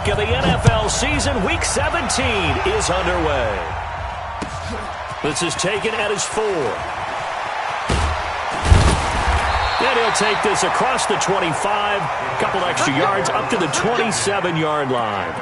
week of the NFL season. Week 17 is underway. This is taken at his 4. And he'll take this across the 25. Couple extra yards up to the 27-yard line.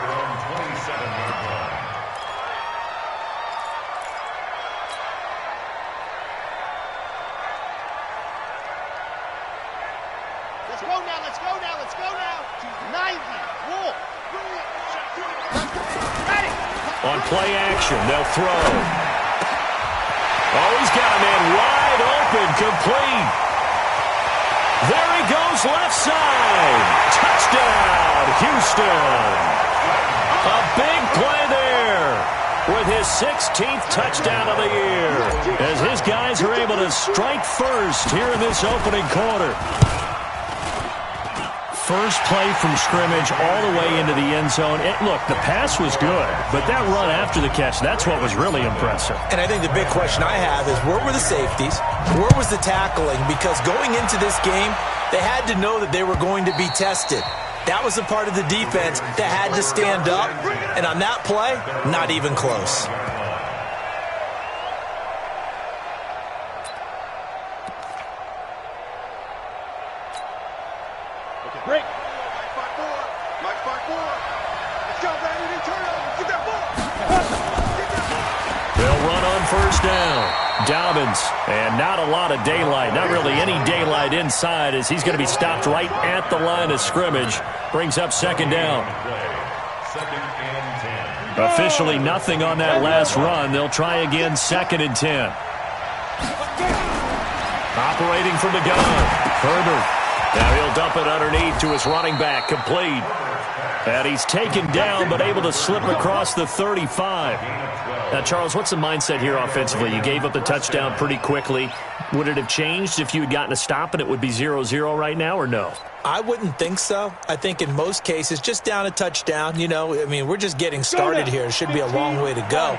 On play action, they'll throw. Oh, he's got a man wide open, complete. There he goes, left side. Touchdown, Houston. A big play there with his 16th touchdown of the year, as his guys are able to strike first here in this opening quarter. First play from scrimmage all the way into the end zone. Look, the pass was good, but that run after the catch, that's what was really impressive. And I think the big question I have is, where were the safeties? Where was the tackling? Because going into this game, they had to know that they were going to be tested. That was a part of the defense that had to stand up. And on that play, not even close. Break. They'll run on first down. Dobbins, and not a lot of daylight. Not really any daylight inside, as he's going to be stopped right at the line of scrimmage. Brings up second down. Officially nothing on that last run. They'll try again, 2nd and 10. Operating from the gun, Herbert. Now he'll dump it underneath to his running back, complete. And he's taken down, but able to slip across the 35. Now, Charles, what's the mindset here offensively? You gave up the touchdown pretty quickly. Would it have changed if you had gotten a stop and it would be 0-0 right now, or no? I wouldn't think so. I think in most cases, just down a touchdown, I mean, we're just getting started here. It should be a long way to go.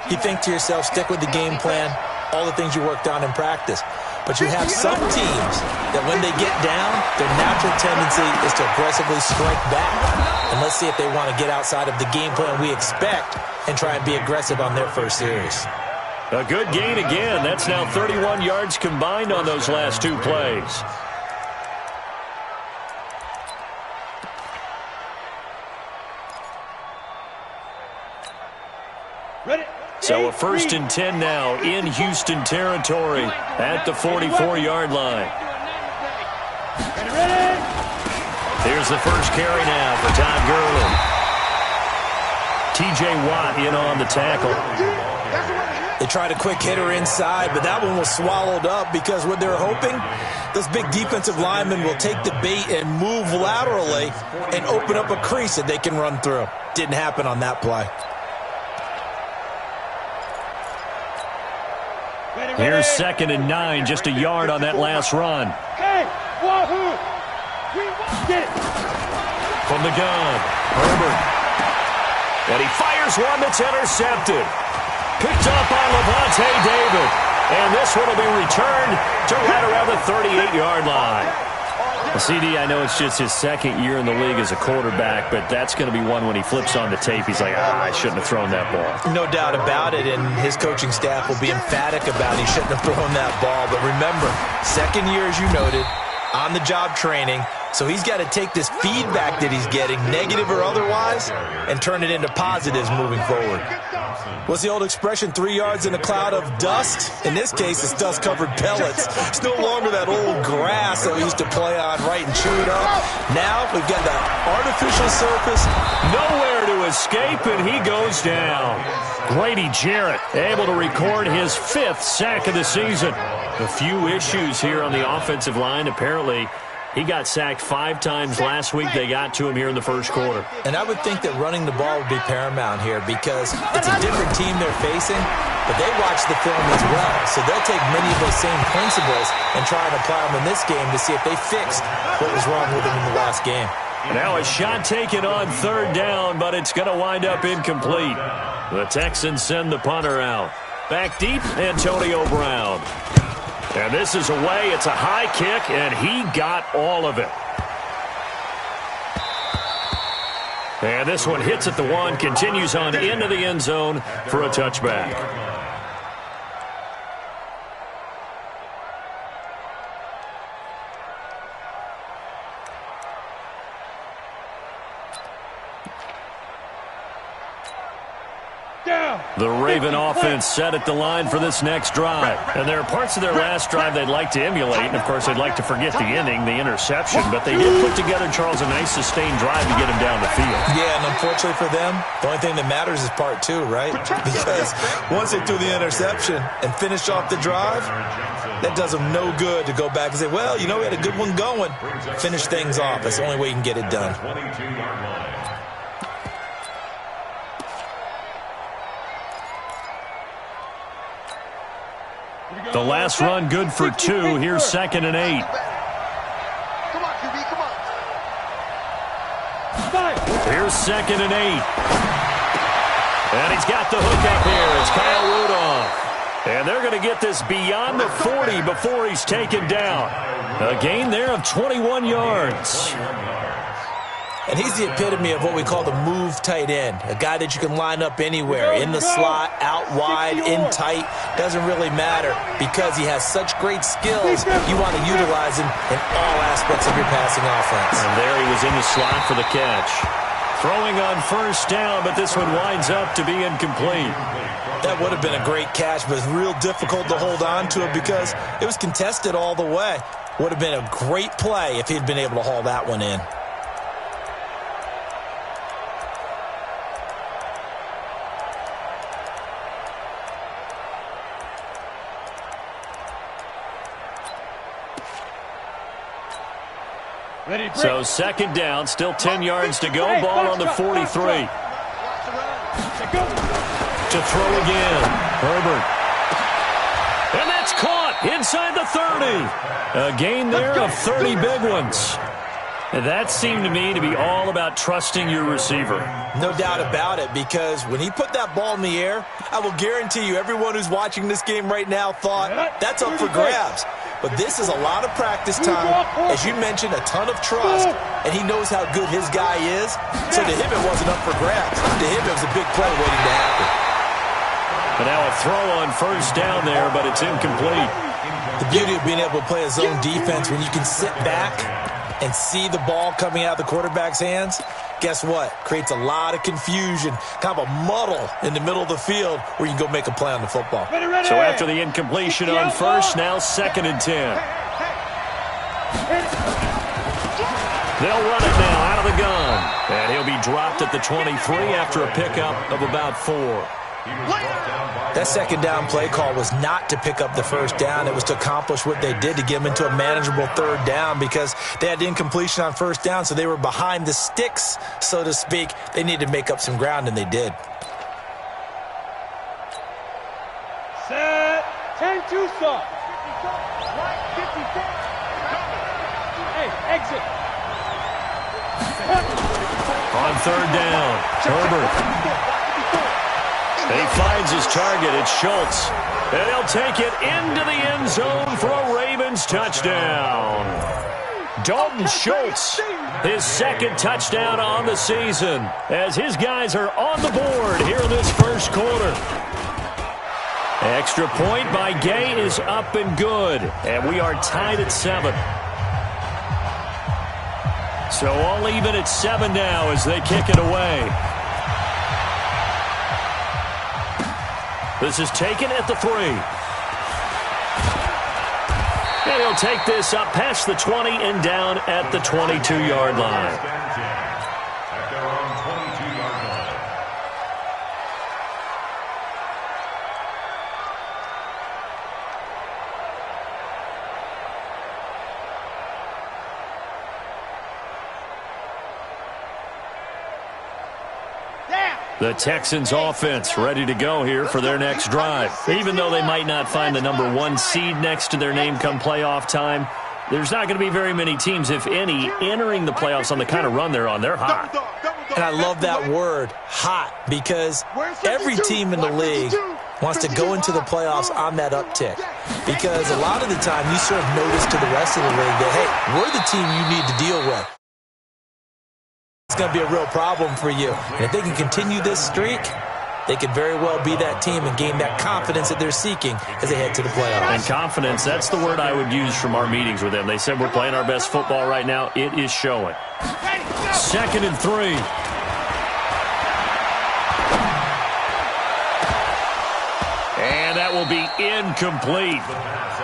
You think to yourself, stick with the game plan, all the things you worked on in practice. But you have some teams that when they get down, their natural tendency is to aggressively strike back. And let's see if they want to get outside of the game plan we expect and try and be aggressive on their first series. A good gain again. That's now 31 yards combined on those last 2 plays. So a 1st and 10 now in Houston territory at the 44-yard line. Here's the first carry now for Todd Gurley. T.J. Watt in on the tackle. They tried a quick hitter inside, but that one was swallowed up because what they're hoping, this big defensive lineman will take the bait and move laterally and open up a crease that they can run through. Didn't happen on that play. Here's 2nd and 9, just a yard on that last run. From the gun, Herbert. And he fires one that's intercepted. Picked up by Levante David. And this one will be returned to right around the 38-yard line. Well, CD, I know it's just his 2nd year in the league as a quarterback, but that's going to be one when he flips on the tape, he's like, I shouldn't have thrown that ball. No doubt about it, and his coaching staff will be emphatic about he shouldn't have thrown that ball. But remember, 2nd year, as you noted, on-the-job training, so he's got to take this feedback that he's getting, negative or otherwise, and turn it into positives moving forward. What's the old expression, 3 yards in a cloud of dust? In this case, it's dust-covered pellets. It's no longer that old grass that we used to play on, right, and chew it up. Now we've got the artificial surface. Nowhere to escape, and he goes down. Grady Jarrett able to record his 5th sack of the season. A few issues here on the offensive line. Apparently, he got sacked 5 times last week. They got to him here in the first quarter. And I would think that running the ball would be paramount here because it's a different team they're facing, but they watch the film as well. So they'll take many of those same principles and try and apply them in this game to see if they fixed what was wrong with them in the last game. Now a shot taken on 3rd down, but it's going to wind up incomplete. The Texans send the punter out. Back deep, Antonio Brown. And this is away. It's a high kick, and he got all of it. And this one hits at the 1, continues on into the end zone for a touchback. The Raven offense set at the line for this next drive. And there are parts of their last drive they'd like to emulate. And, of course, they'd like to forget the ending, the interception. But they did put together, Charles, a nice sustained drive to get him down the field. Yeah, and unfortunately for them, the only thing that matters is part 2, right? Because once they threw the interception and finished off the drive, that does them no good to go back and say, well, you know, we had a good one going. Finish things off. That's the only way you can get it done. The last run good for 2. Here's 2nd and 8. Come on, QB, come on. Here's 2nd and 8. And he's got the hook up here. It's Kyle Rudolph. And they're going to get this beyond the 40 before he's taken down. A gain there of 21 yards. And he's the epitome of what we call the move tight end, a guy that you can line up anywhere, in the slot, out wide, in tight. Doesn't really matter because he has such great skills. You want to utilize him in all aspects of your passing offense. And there he was in the slot for the catch. Throwing on first down, but this one winds up to be incomplete. That would have been a great catch, but it's real difficult to hold on to it because it was contested all the way. Would have been a great play if he'd been able to haul that one in. So 2nd down, still 10 yards to go. Ball on the 43. To throw again. Herbert. And that's caught inside the 30. A gain there of 30 big ones. And that seemed to me to be all about trusting your receiver. No doubt about it, because when he put that ball in the air, I will guarantee you everyone who's watching this game right now thought that's up for grabs. But this is a lot of practice time. As you mentioned, a ton of trust, and he knows how good his guy is. So to him, it wasn't up for grabs. To him, it was a big play waiting to happen. But now a throw on first down there, but it's incomplete. The beauty of being able to play a zone defense when you can sit back and see the ball coming out of the quarterback's hands, guess what? Creates a lot of confusion, kind of a muddle in the middle of the field where you can go make a play on the football. So after the incompletion on first, now 2nd and 10. They'll run it now out of the gun. And he'll be dropped at the 23 after a pickup of about 4. That 2nd down play call was not to pick up the first down. It was to accomplish what they did, to get them into a manageable 3rd down, because they had incompletion on first down, so they were behind the sticks, so to speak. They needed to make up some ground, and they did. Set. 10-2 stop. Hey, exit. On 3rd down, Herbert. He finds his target. It's Schultz. And he'll take it into the end zone for a Ravens touchdown. Dalton Schultz, his 2nd touchdown on the season, as his guys are on the board here in this first quarter. Extra point by Gay is up and good, and we are tied at 7. So all even at 7 now as they kick it away. This is taken at the 3. And he'll take this up past the 20 and down at the 22-yard line. The Texans offense ready to go here for their next drive. Even though they might not find the number 1 seed next to their name come playoff time, there's not going to be very many teams, if any, entering the playoffs on the kind of run they're on. They're hot. And I love that word, hot, because every team in the league wants to go into the playoffs on that uptick. Because a lot of the time you serve notice to the rest of the league that, hey, we're the team you need to deal with. it's going to be a real problem for you. And if they can continue this streak, they could very well be that team and gain that confidence that they're seeking as they head to the playoffs. And confidence, that's the word I would use from our meetings with them. They said we're playing our best football right now. It is showing. 2nd and 3. And that will be incomplete.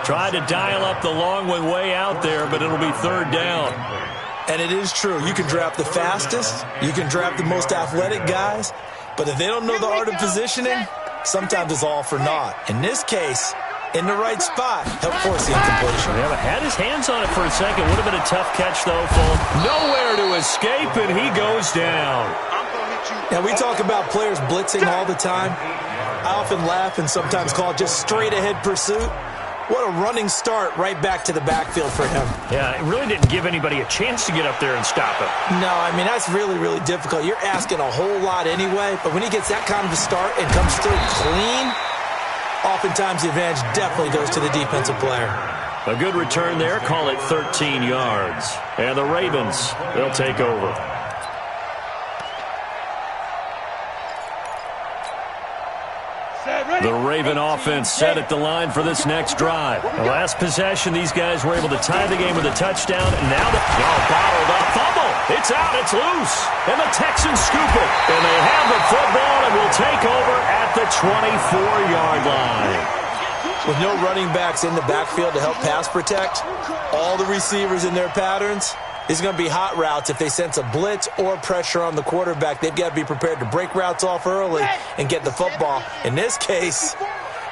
Tried to dial up the long one way out there, but it'll be 3rd down. And it is true. You can draft the fastest. You can draft the most athletic guys. But if they don't know the art of positioning, sometimes it's all for naught. In this case, in the right spot, help force the incompletion. Yeah, but had his hands on it for a second. Would have been a tough catch, though, Fulton. Nowhere to escape, and he goes down. Now, we talk about players blitzing all the time. I often laugh and sometimes call it just straight-ahead pursuit. What a running start right back to the backfield for him. Yeah, it really didn't give anybody a chance to get up there and stop him. No, I mean, that's really, really difficult. You're asking a whole lot anyway, but when he gets that kind of a start and comes through clean, oftentimes the advantage definitely goes to the defensive player. A good return there, call it 13 yards. And the Ravens, they'll take over. The Raven offense set at the line for this next drive. The last possession, these guys were able to tie the game with a touchdown, and now bottled up. Fumble! It's out, it's loose. And the Texans scoop it. And they have the football and will take over at the 24-yard line. With no running backs in the backfield to help pass protect, all the receivers in their patterns, it's going to be hot routes. If they sense a blitz or pressure on the quarterback, they've got to be prepared to break routes off early and get the football. In this case,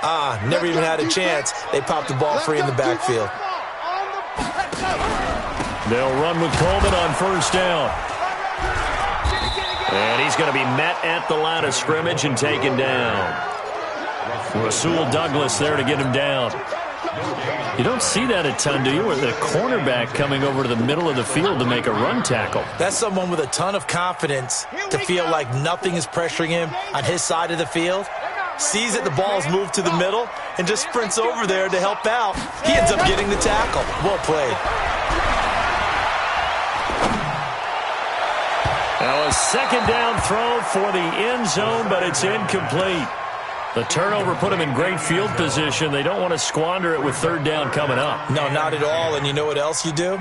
never even had a chance. They popped the ball free in the backfield. They'll run with Coleman on 1st down. And he's going to be met at the line of scrimmage and taken down. Rasul Douglas there to get him down. You don't see that a ton, do you? With the cornerback coming over to the middle of the field to make a run tackle. That's someone with a ton of confidence to feel like nothing is pressuring him on his side of the field. Sees that the ball's moved to the middle and just sprints over there to help out. He ends up getting the tackle. Well played. Now a 2nd down throw for the end zone, but it's incomplete. The turnover put them in great field position. They don't want to squander it with 3rd down coming up. No, not at all. And you know what else you do?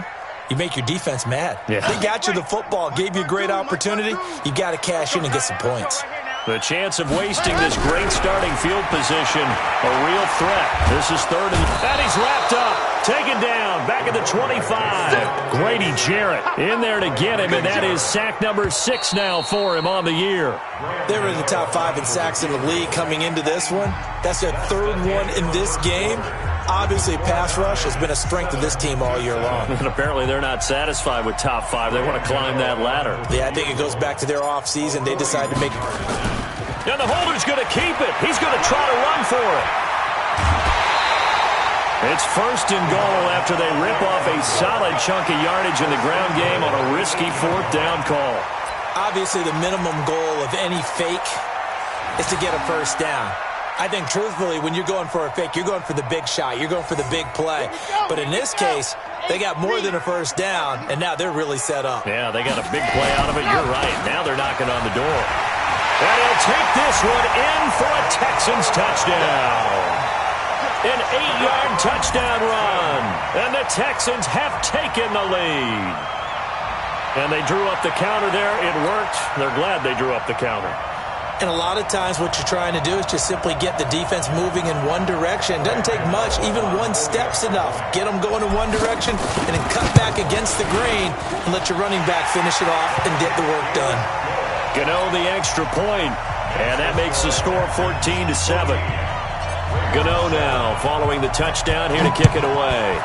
You make your defense mad. Yeah. They got you the football, gave you a great opportunity. You got to cash in and get some points. The chance of wasting this great starting field position, a real threat. This is 3rd and he's wrapped up. Taken down, back at the 25. Grady Jarrett in there to get him, and that is sack number 6 now for him on the year. They were in the top 5 in sacks in the league coming into this one. That's their 3rd one in this game. Obviously, pass rush has been a strength of this team all year long. And apparently they're not satisfied with top 5. They want to climb that ladder. Yeah, I think it goes back to their offseason. They decided to make... And the holder's going to keep it. He's going to try to run for it. It's 1st and goal after they rip off a solid chunk of yardage in the ground game on a risky 4th down call. Obviously, the minimum goal of any fake is to get a 1st down. I think, truthfully, when you're going for a fake, you're going for the big shot. You're going for the big play. But in this case, they got more than a 1st down, and now they're really set up. Yeah, they got a big play out of it. You're right. Now they're knocking on the door. And he'll take this one in for a Texans touchdown. An 8-yard touchdown run. And the Texans have taken the lead. And they drew up the counter there. It worked. They're glad they drew up the counter. And a lot of times what you're trying to do is just simply get the defense moving in one direction. Doesn't take much. Even one step's enough. Get them going in one direction and then cut back against the grain and let your running back finish it off and get the work done. Gano the extra point. And that makes the score 14-7. Gano now following the touchdown here to kick it away.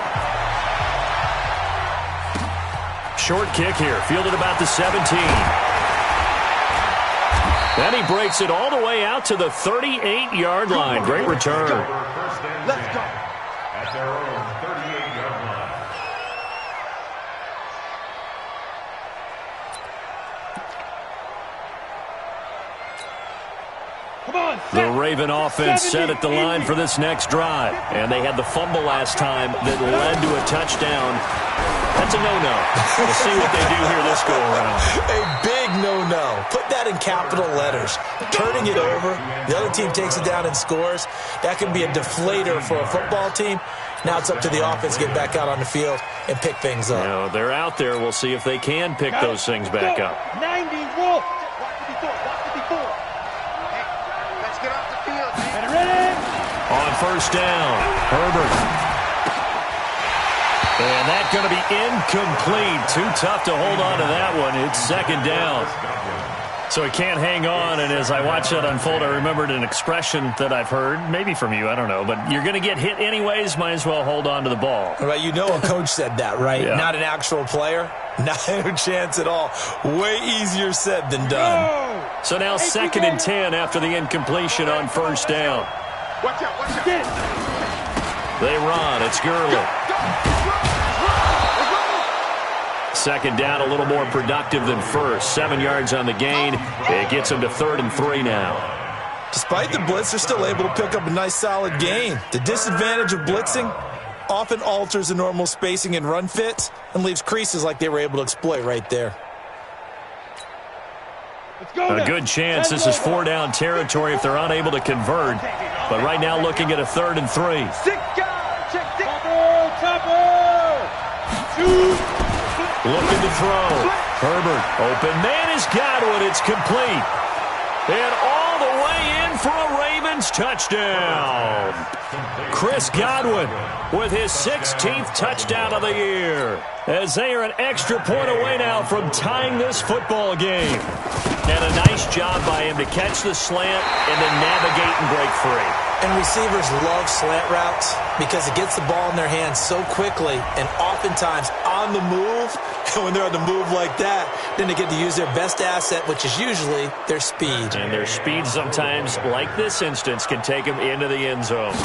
Short kick here, fielded about the 17. Then he breaks it all the way out to the 38-yard line. Great return. Let's go. At their own 38-yard line. Come on, The Raven offense set at the line for this next drive. And they had the fumble last time that led to a touchdown. Had That's a no-no. We'll see what they do here this go-around. A big no-no. Put that in capital letters. Turning it over, the other team takes it down and scores. That can be a deflator for a football team. Now it's up to the offense to get back out on the field and pick things up. You know, they're out there. We'll see if they can pick those things back up. 90 wolf. Hey, let's get off the field, man. Ready? On first down, Herbert. And that's going to be incomplete. Too tough to hold on to that one. It's second down. So he can't hang on, and as I watch that unfold, I remembered an expression that I've heard, maybe from you, I don't know, but you're going to get hit anyways, might as well hold on to the ball. Right, you know a coach said that, right? Yeah. Not an actual player. Not a chance at all. Way easier said than done. So now second and 10 after the incompletion on first down. Watch out, watch out. They run. It's Gurley. Second down, a little more productive than first. 7 yards on the gain. It gets them to 3rd and 3 now. Despite the blitz, they're still able to pick up a nice, solid gain. The disadvantage of blitzing often alters the normal spacing and run fits and leaves creases like they were able to exploit right there. A good chance. This is 4-down territory if they're unable to convert. But right now looking at a 3rd and 3. Looking to throw. Herbert, open man is Godwin. It's complete. And all the way in for a Ravens touchdown. Chris Godwin with his 16th touchdown of the year. As they are an extra point away now from tying this football game. And a nice job by him to catch the slant and then navigate and break free. And receivers love slant routes because it gets the ball in their hands so quickly and oftentimes on the move. And when they're on the move like that, then they get to use their best asset, which is usually their speed. And their speed sometimes, like this instance, can take them into the end zone.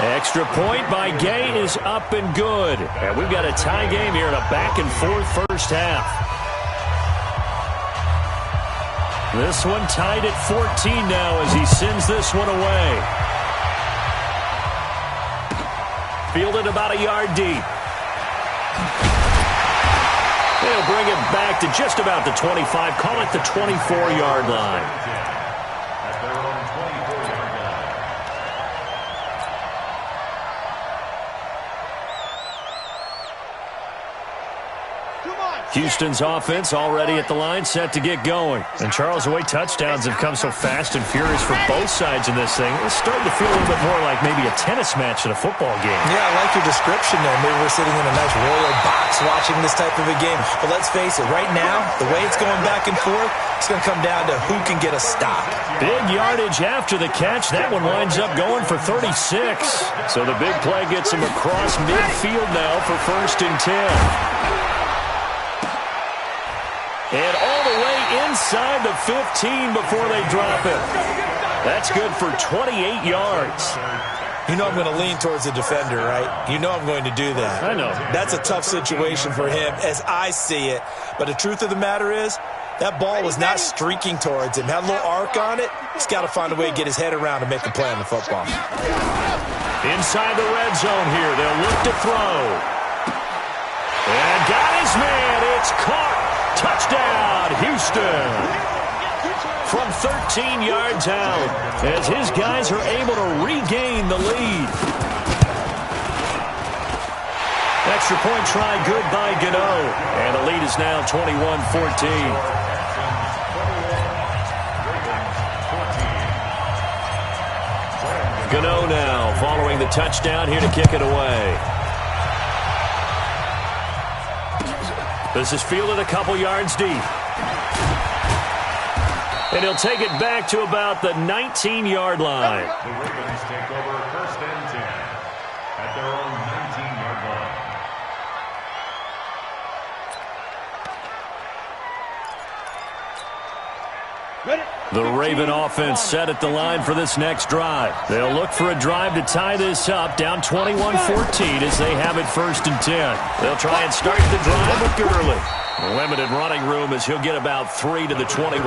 Extra point by Gay is up and good. And we've got a tie game here in a back-and-forth first half. This one tied at 14 now as he sends this one away. Fielded about a yard deep. They'll bring it back to just about the 25. Call it the 24-yard line. At their own 24-yard line. Houston's offense already at the line, set to get going. And Charles, the way touchdowns have come so fast and furious for both sides in this thing, it's starting to feel a little bit more like maybe a tennis match in a football game. Yeah, I like your description there. Maybe we're sitting in a nice royal box watching this type of a game. But let's face it, right now, the way it's going back and forth, it's going to come down to who can get a stop. Big yardage after the catch. That one winds up going for 36. So the big play gets him across midfield now for 1st and 10. And all the way inside the 15 before they drop it. That's good for 28 yards. You know I'm going to lean towards the defender, right? You know I'm going to do that. I know. That's a tough situation for him as I see it. But the truth of the matter is, that ball was not streaking towards him. Had a little arc on it. He's got to find a way to get his head around and make a play on the football. Inside the red zone here. They'll look to throw. And got his man. It's caught. Touchdown, Houston. From 13 yards out, as his guys are able to regain the lead. Extra point try good by Gano. And the lead is now 21-14. Gano now following the touchdown here to kick it away. This is fielded a couple yards deep. And he'll take it back to about the 19-yard line. The Ravens take over 1st and 10 at their own 19-yard line. The Raven offense set at the line for this next drive. They'll look for a drive to tie this up, down 21-14 as they have it 1st and 10. They'll try and start the drive with Gurley. Limited running room as he'll get about 3 to the 21.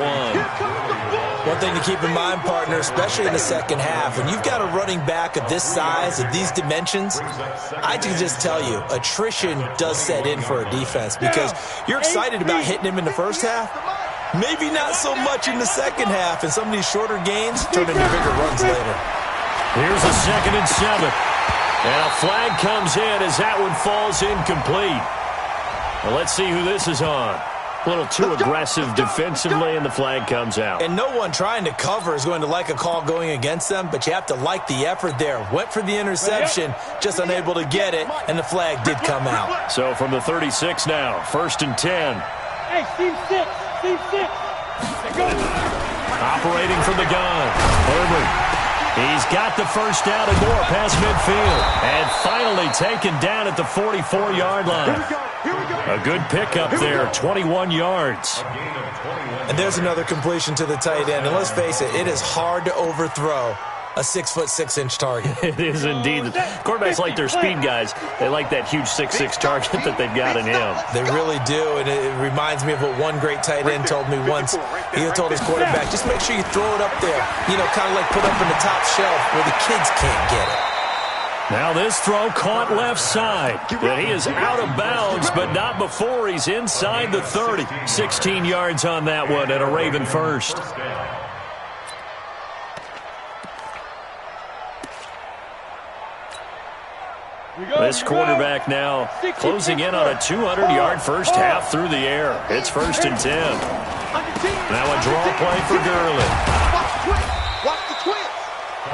One thing to keep in mind, partner, especially in the second half, when you've got a running back of this size, of these dimensions, I can just tell you, attrition does set in for a defense because you're excited about hitting him in the first half. Maybe not so much in the second half, and some of these shorter gains turn into bigger runs later. Here's a 2nd and 7. And a flag comes in as that one falls incomplete. Well, let's see who this is on. A little too aggressive defensively, and the flag comes out. And no one trying to cover is going to like a call going against them, but you have to like the effort there. Went for the interception, just unable to get it, and the flag did come out. So from the 36 now, 1st and 10. Hey, team 6. Team 6. Operating from the gun. Herbert. He's got the first down and more past midfield. And finally taken down at the 44-yard line. A good pickup there, 21 yards. And there's another completion to the tight end. And let's face it, it is hard to overthrow a 6'6" target. It is indeed. Quarterbacks like their speed guys. They like that huge 6'6" target that they've got in him. They really do, and it reminds me of what one great tight end told me once. He told his quarterback, just make sure you throw it up there, kind of like put up in the top shelf where the kids can't get it. Now this throw caught left side. And he is out of bounds, but not before he's inside the 30. 16 yards on that one and a Raven first. This quarterback now closing in on a 200-yard first half through the air. It's 1st and 10. Now a draw play for Gurley.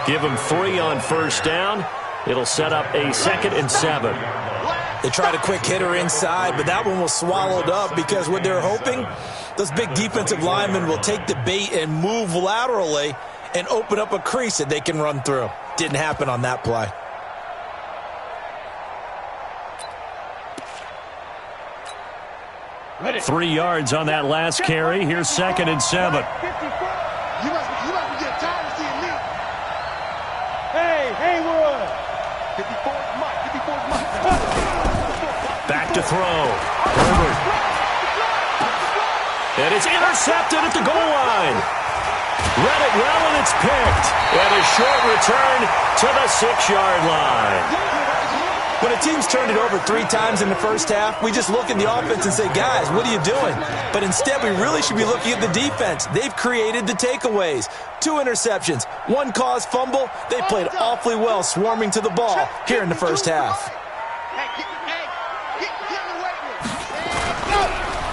Give him 3 on first down. It'll set up a 2nd and 7. They tried a quick hitter inside, but that one was swallowed up because what they're hoping, those big defensive linemen will take the bait and move laterally and open up a crease that they can run through. Didn't happen on that play. Ready. 3 yards on that last carry. Here's 2nd and 7. You must be getting tired of seeing me. Hey, Haywood. 54's Mike. Back to throw. Herbert. And it's intercepted at the goal line. Read it well, and it's picked. And a short return to the 6-yard line. When a team's turned it over 3 times in the first half, we just look at the offense and say, guys, what are you doing? But instead, we really should be looking at the defense. They've created the takeaways. 2 interceptions, 1 caused fumble. They played awfully well swarming to the ball here in the first half.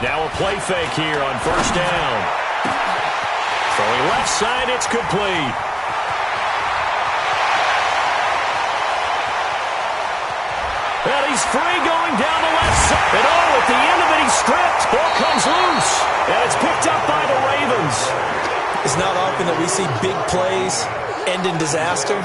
Now a play fake here on first down. Throwing left side, it's complete. And he's free going down the left side. And at the end of it, he's stripped. Ball comes loose. And it's picked up by the Ravens. It's not often that we see big plays end in disaster.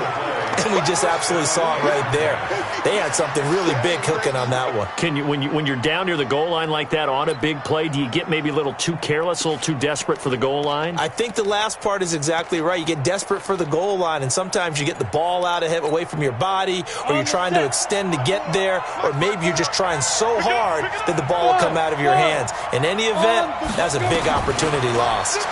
And we just absolutely saw it right there. They had something really big cooking on that one. Can you, when you're down near the goal line like that on a big play, do you get maybe a little too careless, a little too desperate for the goal line? I think the last part is exactly right. You get desperate for the goal line, and sometimes you get the ball out of it, away from your body, or you're trying to extend to get there, or maybe you're just trying so hard that the ball will come out of your hands. In any event, that's a big opportunity lost.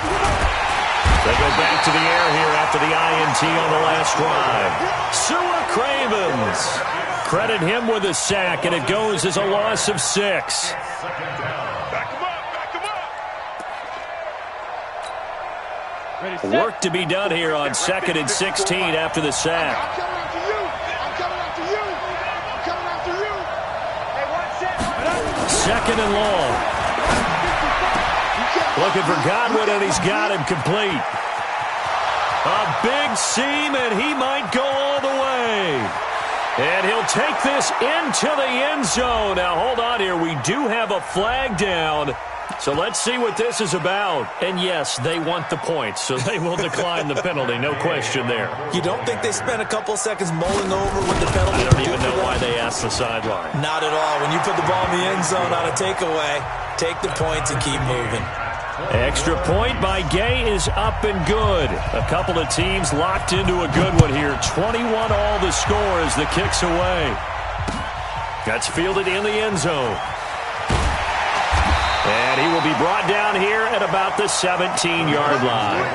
They go back to the air here after the INT on the last drive. Sua Cravens. Credit him with a sack, and it goes as a loss of 6. Work to be done here on 2nd and 16 after the sack. I'm coming after you. Hey, 1 second. 2nd and long. Looking for Godwin, and he's got him complete. A big seam, and he might go all the way. And he'll take this into the end zone. Now, hold on here. We do have a flag down. So let's see what this is about. And, yes, they want the points, so they will decline the penalty. No question there. You don't think they spent a couple seconds mulling over what the penalty? I don't even know why they asked the sideline. Not at all. When you put the ball in the end zone on a takeaway, take the points and keep moving. Extra point by Gay is up and good. A couple of teams locked into a good one here. 21 all the score as the kick's away. That's fielded in the end zone. And he will be brought down here at about the 17-yard line.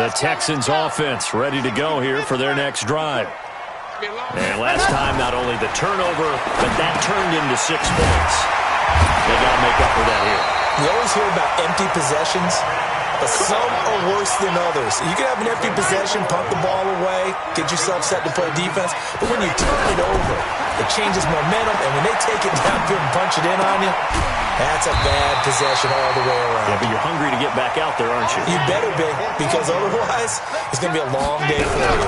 The Texans offense ready to go here for their next drive. And last time, not only the turnover, but that turned into 6 points. They got to make up for that here. You always hear about empty possessions, but some are worse than others. You can have an empty possession, punt the ball away, get yourself set to play defense, but when you turn it over, it changes momentum, and when they take it downfield and punch it in on you, that's a bad possession all the way around. Yeah, but you're hungry to get back out there, aren't you? You better be, because otherwise, it's going to be a long day for you.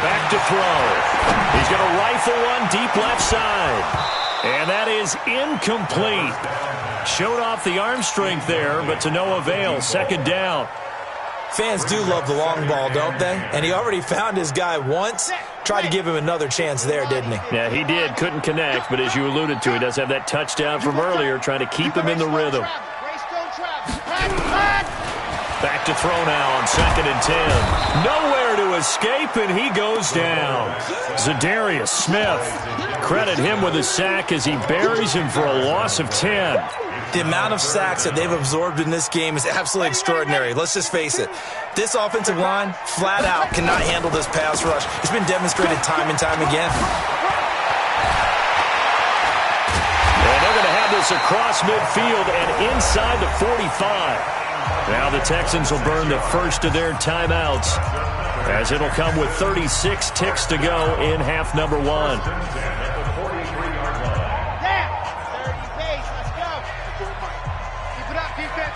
Back to throw. He's going to rifle one deep left side. And that is incomplete. Showed off the arm strength there, but to no avail. Second down. Fans do love the long ball, don't they? And he already found his guy once. Tried to give him another chance there, didn't he? Yeah, he did. Couldn't connect, but as you alluded to, he does have that touchdown from earlier, trying to keep him in the rhythm. Back to throw now on 2nd and 10. Nowhere to escape, and he goes down. Zadarius Smith. Credit him with a sack as he buries him for a loss of 10. The amount of sacks that they've absorbed in this game is absolutely extraordinary. Let's just face it. This offensive line, flat out, cannot handle this pass rush. It's been demonstrated time and time again. And they're going to have this across midfield and inside the 45. Now the Texans will burn the first of their timeouts, as it'll come with 36 ticks to go in half number 1.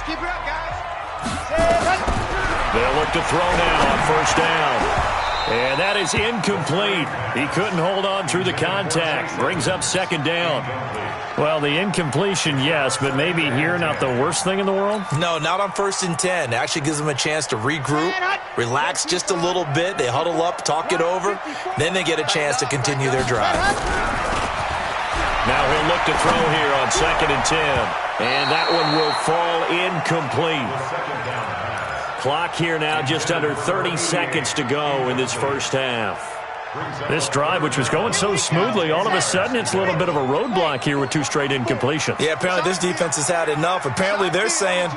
Keep it up, guys. They'll look to throw now on first down. And that is incomplete. He couldn't hold on through the contact. Brings up 2nd down. Well, the incompletion, yes, but maybe here not the worst thing in the world? No, not on 1st and 10. It actually gives them a chance to regroup, relax just a little bit. They huddle up, talk it over. Then they get a chance to continue their drive. Now he'll look to throw here on 2nd and 10. And that one will fall incomplete. Clock here now just under 30 seconds to go in this first half. This drive, which was going so smoothly, all of a sudden it's a little bit of a roadblock here with 2 straight incompletions. Yeah, apparently this defense has had enough. Apparently they're saying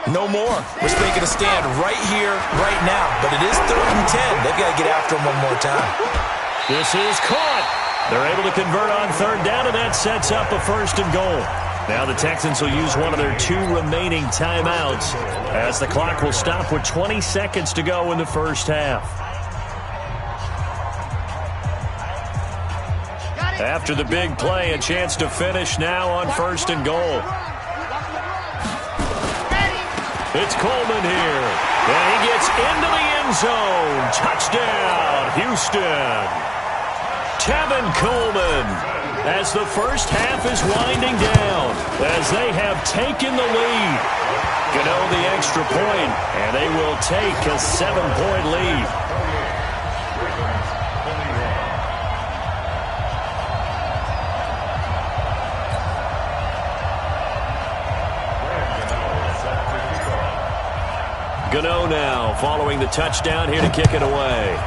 no more. We're making a stand right here, right now. But it is 3rd and 10. They've got to get after him one more time. This is caught. They're able to convert on 3rd down, and that sets up a 1st and goal. Now the Texans will use one of their 2 remaining timeouts, as the clock will stop with 20 seconds to go in the first half. After the big play, a chance to finish now on 1st and goal. It's Coleman here. And he gets into the end zone. Touchdown, Houston. Tevin Coleman, as the first half is winding down, as they have taken the lead. Gano the extra point, and they will take a 7-point lead. Gano now following the touchdown here to kick it away.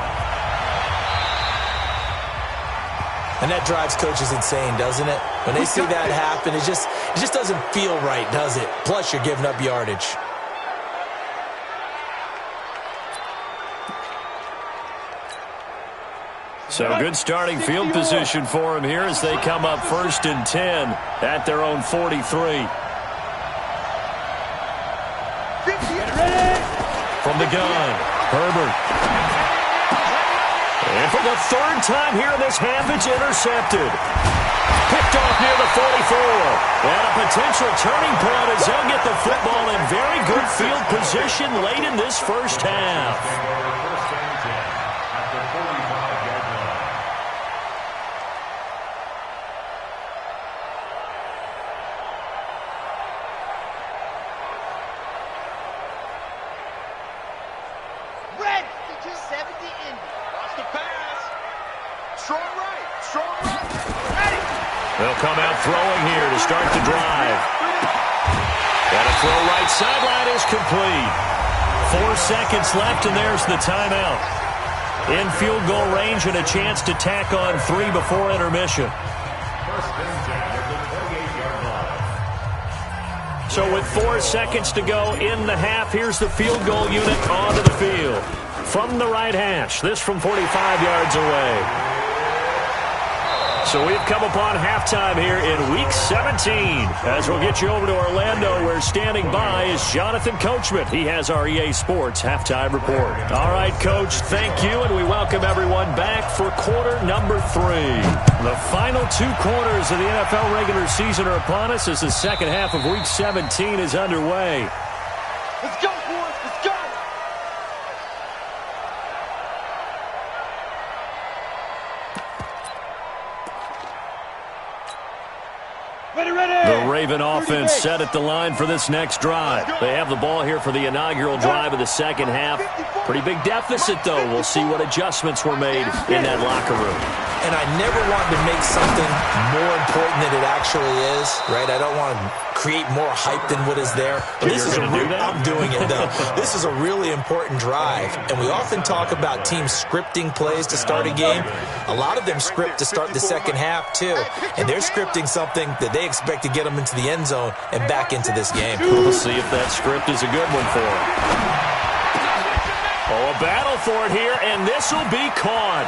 And that drives coaches insane, doesn't it? When they see that happen, it just doesn't feel right, does it? Plus, you're giving up yardage. So good starting field position for him here as they come up 1st and 10 at their own 43. From the gun, Herbert. And for the 3rd time here in this half, it's intercepted. Picked off near the 44. And a potential turning point as they'll get the football in very good field position late in this first half. They'll come out throwing here to start the drive. And a throw right sideline is complete. 4 seconds left, and there's the timeout. In field goal range and a chance to tack on 3 before intermission. So with 4 seconds to go in the half, here's the field goal unit onto the field. From the right hash, this from 45 yards away. So we've come upon halftime here in Week 17. As we'll get you over to Orlando, where standing by is Jonathan Coachman. He has our EA Sports Halftime Report. All right, Coach, thank you, and we welcome everyone back for quarter number 3. The final 2 quarters of the NFL regular season are upon us as the second half of Week 17 is underway. Let's go, boys. Let's go. The Raven offense set at the line for this next drive. They have the ball here for the inaugural drive of the second half. Pretty big deficit, though. We'll see what adjustments were made in that locker room. And I never want to make something more important than it actually is, right? I don't want to create more hype than what is there. But this is I'm doing it, though. This is a really important drive. And we often talk about teams scripting plays to start a game. A lot of them script to start the second half, too. And they're scripting something that they expect to get them into the end zone and back into this game. We'll see if that script is a good one for them. Oh, a battle for it here, and this will be caught.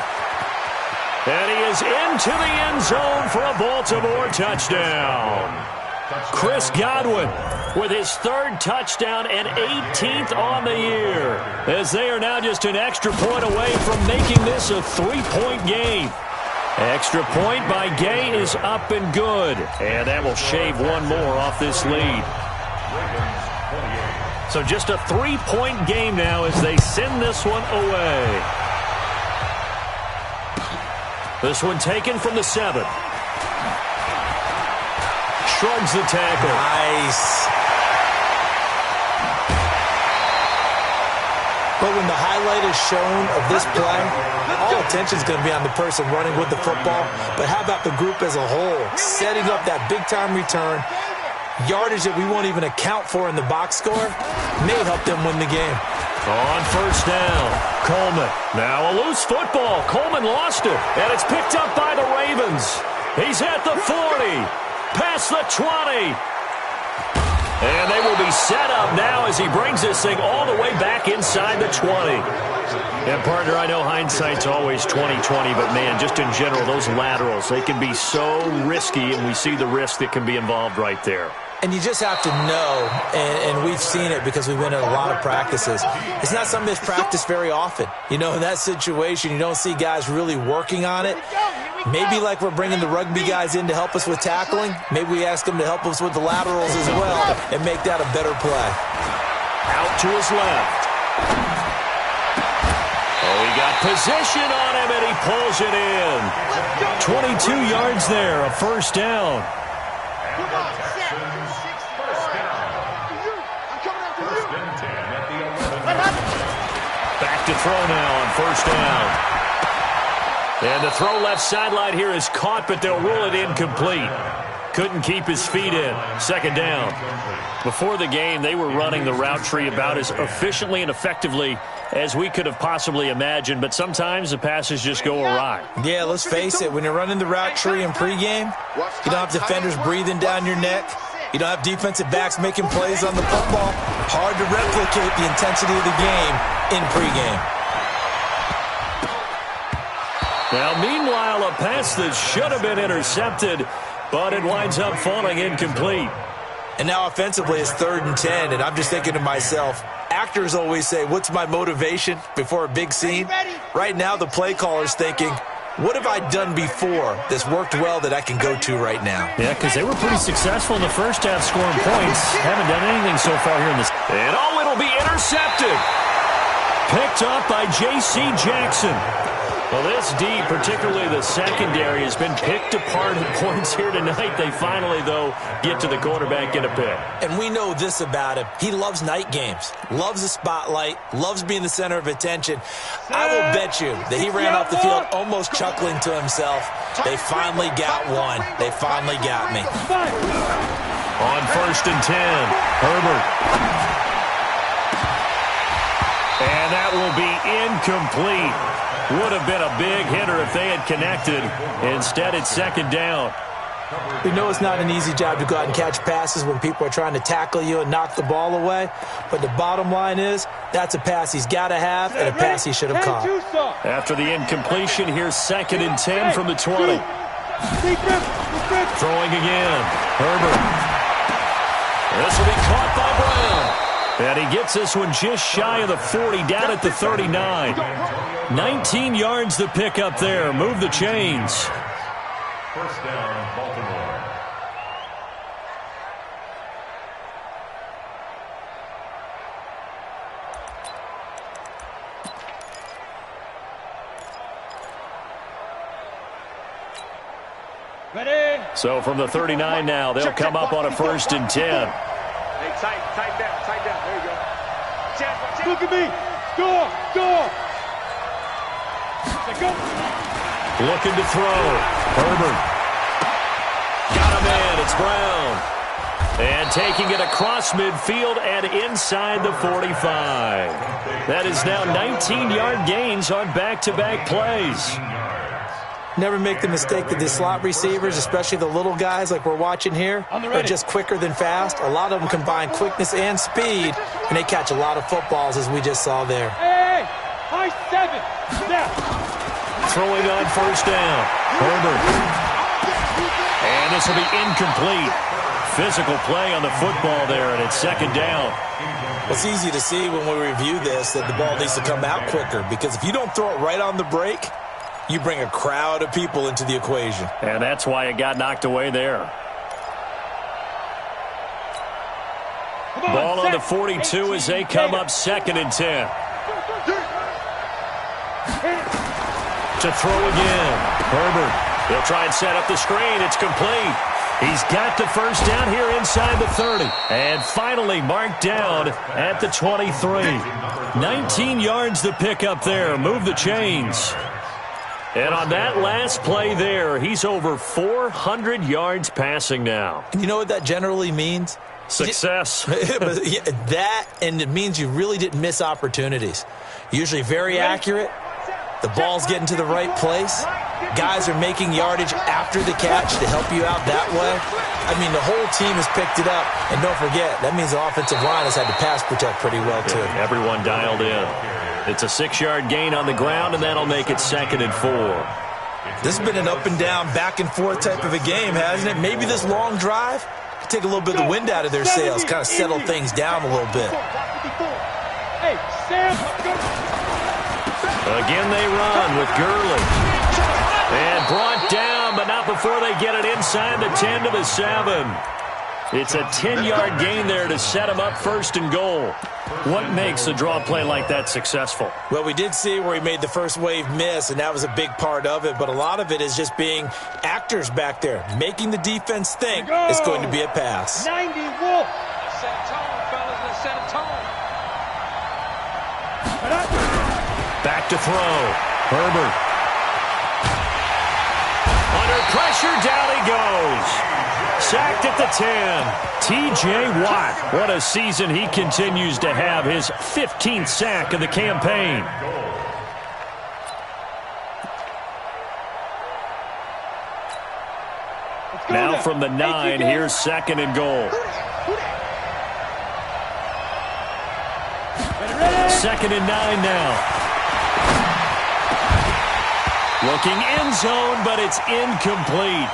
And he is into the end zone for a Baltimore touchdown. Chris Godwin with his 3rd touchdown and 18th on the year, as they are now just an extra point away from making this a 3-point game. Extra point by Gay is up and good, and that will shave one more off this lead. So just a 3-point game now as they send this one away. This one taken from the 7. Shrugs the tackle. Nice. But when the highlight is shown of this play, all attention is going to be on the person running with the football. But how about the group as a whole? Setting up that big-time return, yardage that we won't even account for in the box score, may help them win the game. On first down, Coleman. Now a loose football. Coleman lost it, and it's picked up by the Ravens. He's at the 40, past the 20. And they will be set up now as he brings this thing all the way back inside the 20. And, partner, I know hindsight's always 20/20, but, man, just in general, those laterals, they can be so risky, and we see the risk that can be involved right there. And you just have to know, and we've seen it because we've been in a lot of practices. It's not something that's practiced very often. You know, in that situation, you don't see guys really working on it. Maybe like we're bringing the rugby guys in to help us with tackling. Maybe we ask them to help us with the laterals as well and make that a better play. Out to his left. Oh, he got position on him, and he pulls it in. 22 yards there, a first down. Back to throw now on first down. And the throw left sideline here is caught, but they'll rule it incomplete. Couldn't keep his feet in. Second down. Before the game, they were running the route tree about as efficiently and effectively as we could have possibly imagined, but sometimes the passes just go awry. Yeah, let's face it. When you're running the route tree in pregame, you don't have defenders breathing down your neck. You don't have defensive backs making plays on the football. Hard to replicate the intensity of the game in pregame. Now, meanwhile, a pass that should have been intercepted, but it winds up falling incomplete. And now offensively it's 3rd and 10, and I'm just thinking to myself, actors always say, what's my motivation before a big scene? Right now the play caller's thinking, what have I done before that's worked well that I can go to right now? Yeah, because they were pretty successful in the first half scoring points. Haven't done anything so far here in this. And oh, it'll be intercepted. Picked up by J.C. Jackson. Well, this D, particularly the secondary, has been picked apart at points here tonight. They finally, though, get to the quarterback, get a pick. And we know this about him. He loves night games, loves the spotlight, loves being the center of attention. I will bet you that he ran off the field almost chuckling to himself. They finally got one. They finally got me. On first and 10, Herbert. And that will be incomplete. Would have been a big hitter if they had connected. Instead, it's second down. We know it's not an easy job to go out and catch passes when people are trying to tackle you and knock the ball away. But the bottom line is, that's a pass he's got to have and a pass he should have caught. After the incompletion, here's 2nd and 10 from the 20. Throwing again. Herbert. This will be caught by Brown. And he gets this one just shy of the 40, down at the 39. 19 yards the pick up there. Move the chains. First down, Baltimore. Ready? So from the 39 now, they'll come up on a 1st and 10. Hey, tight down. There you go. Look at me. Score. Go. Looking to throw. Herbert. Got him in. It's Brown. And taking it across midfield and inside the 45. That is now 19-yard gains on back-to-back plays. Never make the mistake that the slot receivers, especially the little guys like we're watching here, are just quicker than fast. A lot of them combine quickness and speed, and they catch a lot of footballs, as we just saw there. Hey, high 7. Snap. Throwing on 1st down. Herbert. And this will be incomplete. Physical play on the football there, and it's 2nd down. It's easy to see when we review this that the ball needs to come out quicker, because if you don't throw it right on the break, you bring a crowd of people into the equation. And that's why it got knocked away there. Ball on the 42 as they come up 2nd and 10. To throw again. Herbert. He'll try and set up the screen. It's complete. He's got the 1st down here inside the 30. And finally marked down at the 23. 19 yards the pick up there. Move the chains. And on that last play there, he's over 400 yards passing now. And you know what that generally means? Success. That, and it means you really didn't miss opportunities. Usually very accurate. The ball's getting to the right place. Guys are making yardage after the catch to help you out that way. I mean, the whole team has picked it up. And don't forget, that means the offensive line has had to pass protect pretty well, too. Everyone dialed in. It's a 6-yard gain on the ground, and that'll make it 2nd and 4. This has been an up-and-down, back-and-forth type of a game, hasn't it? Maybe this long drive could take a little bit of the wind out of their sails, kind of settle things down a little bit. Hey, Sam. Again they run with Gurley. And brought down, but not before they get it inside the 10 to the 7. It's a 10-yard gain there to set him up 1st and goal. What makes a draw play like that successful? Well, we did see where he made the first wave miss, and that was a big part of it. But a lot of it is just being actors back there, making the defense think it's going to be a pass. 90 Wolf. Let's set a tone, fellas. Let's set a tone. Back to throw. Herbert. Under pressure, down he goes. Sacked at the 10. T.J. Watt. What a season he continues to have. His 15th sack of the campaign. Now from the 9, here's 2nd and goal. 2nd and 9 now. Looking end zone, but it's incomplete.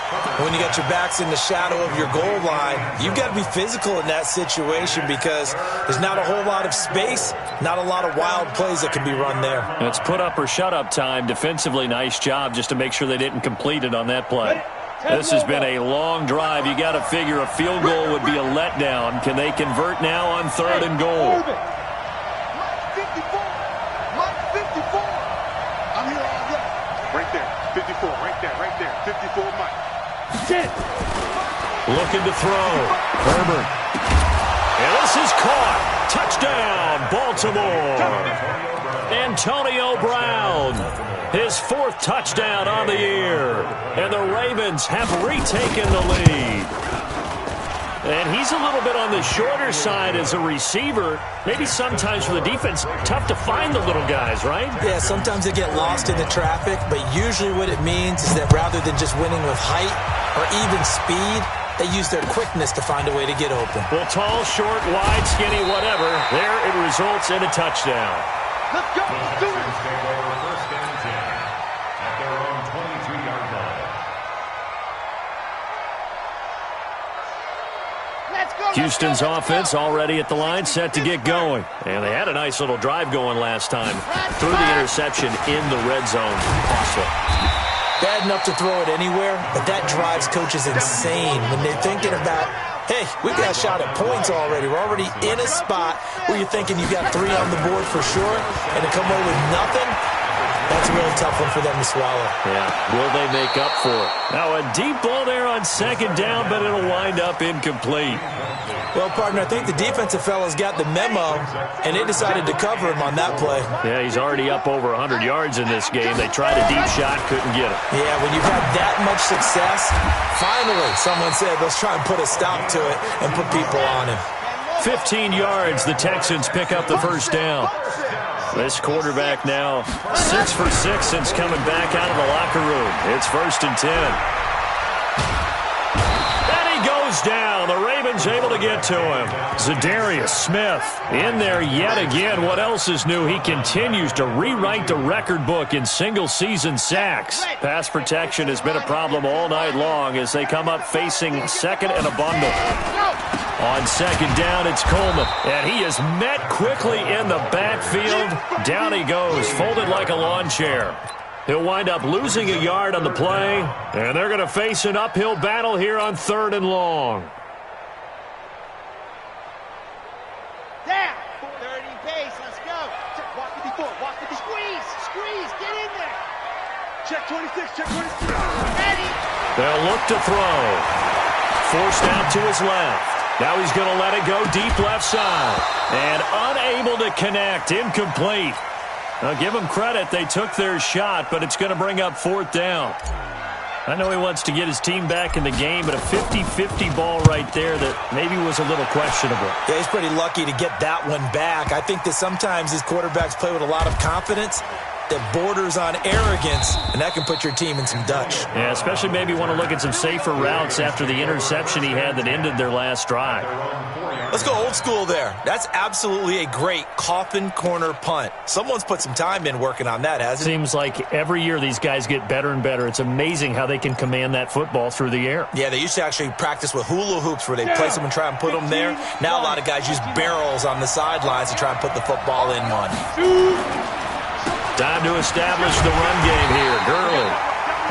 When you got your backs in the shadow of your goal line, you've got to be physical in that situation because there's not a whole lot of space, not a lot of wild plays that can be run there. And it's put up or shut up time. Defensively, nice job just to make sure they didn't complete it on that play. This has been a long drive. You got to figure a field goal would be a letdown. Can they convert now on 3rd and goal? Right there, 54, right there, 54, Mike. Looking to throw. Herbert. And this is caught. Touchdown, Baltimore. Antonio Brown. His 4th touchdown on the year. And the Ravens have retaken the lead. And he's a little bit on the shorter side as a receiver. Maybe sometimes for the defense, tough to find the little guys, right? Yeah, sometimes they get lost in the traffic, but usually what it means is that rather than just winning with height or even speed, they use their quickness to find a way to get open. Well, tall, short, wide, skinny, whatever. There it results in a touchdown. Let's go. Let's do it. Take over first and 10 at their own 22-yard line. Houston's offense already at the line, set to get going. And they had a nice little drive going last time. Threw the interception in the red zone. Costly. Bad enough to throw it anywhere, but that drives coaches insane when they're thinking about, hey, we've got a shot at points already. We're already in a spot where you're thinking you've got 3 on the board for sure, and to come away with nothing, that's a really tough one for them to swallow. Yeah, will they make up for it? Now a deep ball there on second down, but it'll wind up incomplete. Well, partner, I think the defensive fellas got the memo, and they decided to cover him on that play. Yeah, he's already up over 100 yards in this game. They tried a deep shot, couldn't get it. Yeah, when you've had that much success, finally someone said, let's try and put a stop to it and put people on him. 15 yards, the Texans pick up the first down. This quarterback now 6 for 6 since coming back out of the locker room. It's 1st and 10. And he goes down. The Ravens able to get to him. Zadarius Smith in there yet again. What else is new? He continues to rewrite the record book in single-season sacks. Pass protection has been a problem all night long as they come up facing second and a bundle. On second down, it's Coleman. And he is met quickly in the backfield. Down he goes, folded like a lawn chair. He'll wind up losing a yard on the play. And they're going to face an uphill battle here on 3rd and long. Down. 30 pace. Let's go. Walk 54. Walk 50. Squeeze. Squeeze. Get in there. Check 26. Check 26. Ready. They'll look to throw. Forced out to his left. Now he's going to let it go deep left side. And unable to connect. Incomplete. Now give them credit. They took their shot, but it's going to bring up 4th down. I know he wants to get his team back in the game, but a 50-50 ball right there that maybe was a little questionable. Yeah, he's pretty lucky to get that one back. I think that sometimes these quarterbacks play with a lot of confidence that borders on arrogance, and that can put your team in some Dutch. Yeah, especially maybe want to look at some safer routes after the interception he had that ended their last drive. Let's go old school there. That's absolutely a great coffin corner punt. Someone's put some time in working on that, hasn't it? Seems like every year these guys get better and better. It's amazing how they can command that football through the air. Yeah, they used to actually practice with hula hoops where they place them and try and put them there. Now a lot of guys use barrels on the sidelines to try and put the football in one. Time to establish the run game here. Gurley.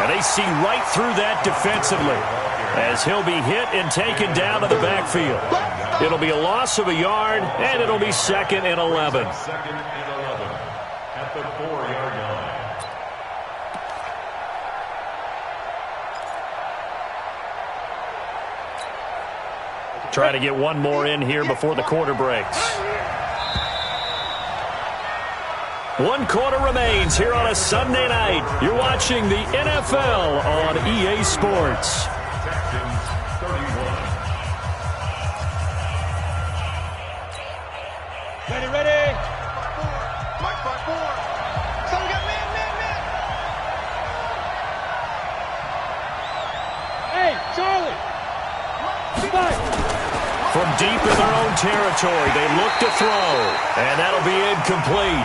And they see right through that defensively as he'll be hit and taken down to the backfield. It'll be a loss of a yard, and it'll be 2nd and 11. 2nd and 11 at the 4-yard line. Try to get one more in here before the quarter breaks. 1 quarter remains here on a Sunday night. You're watching the NFL on EA Sports. Texans 31. Ready. Mike 5-4. Someone got man. Hey, Charlie. Fight. From deep in their own territory, they look to throw, and that'll be incomplete.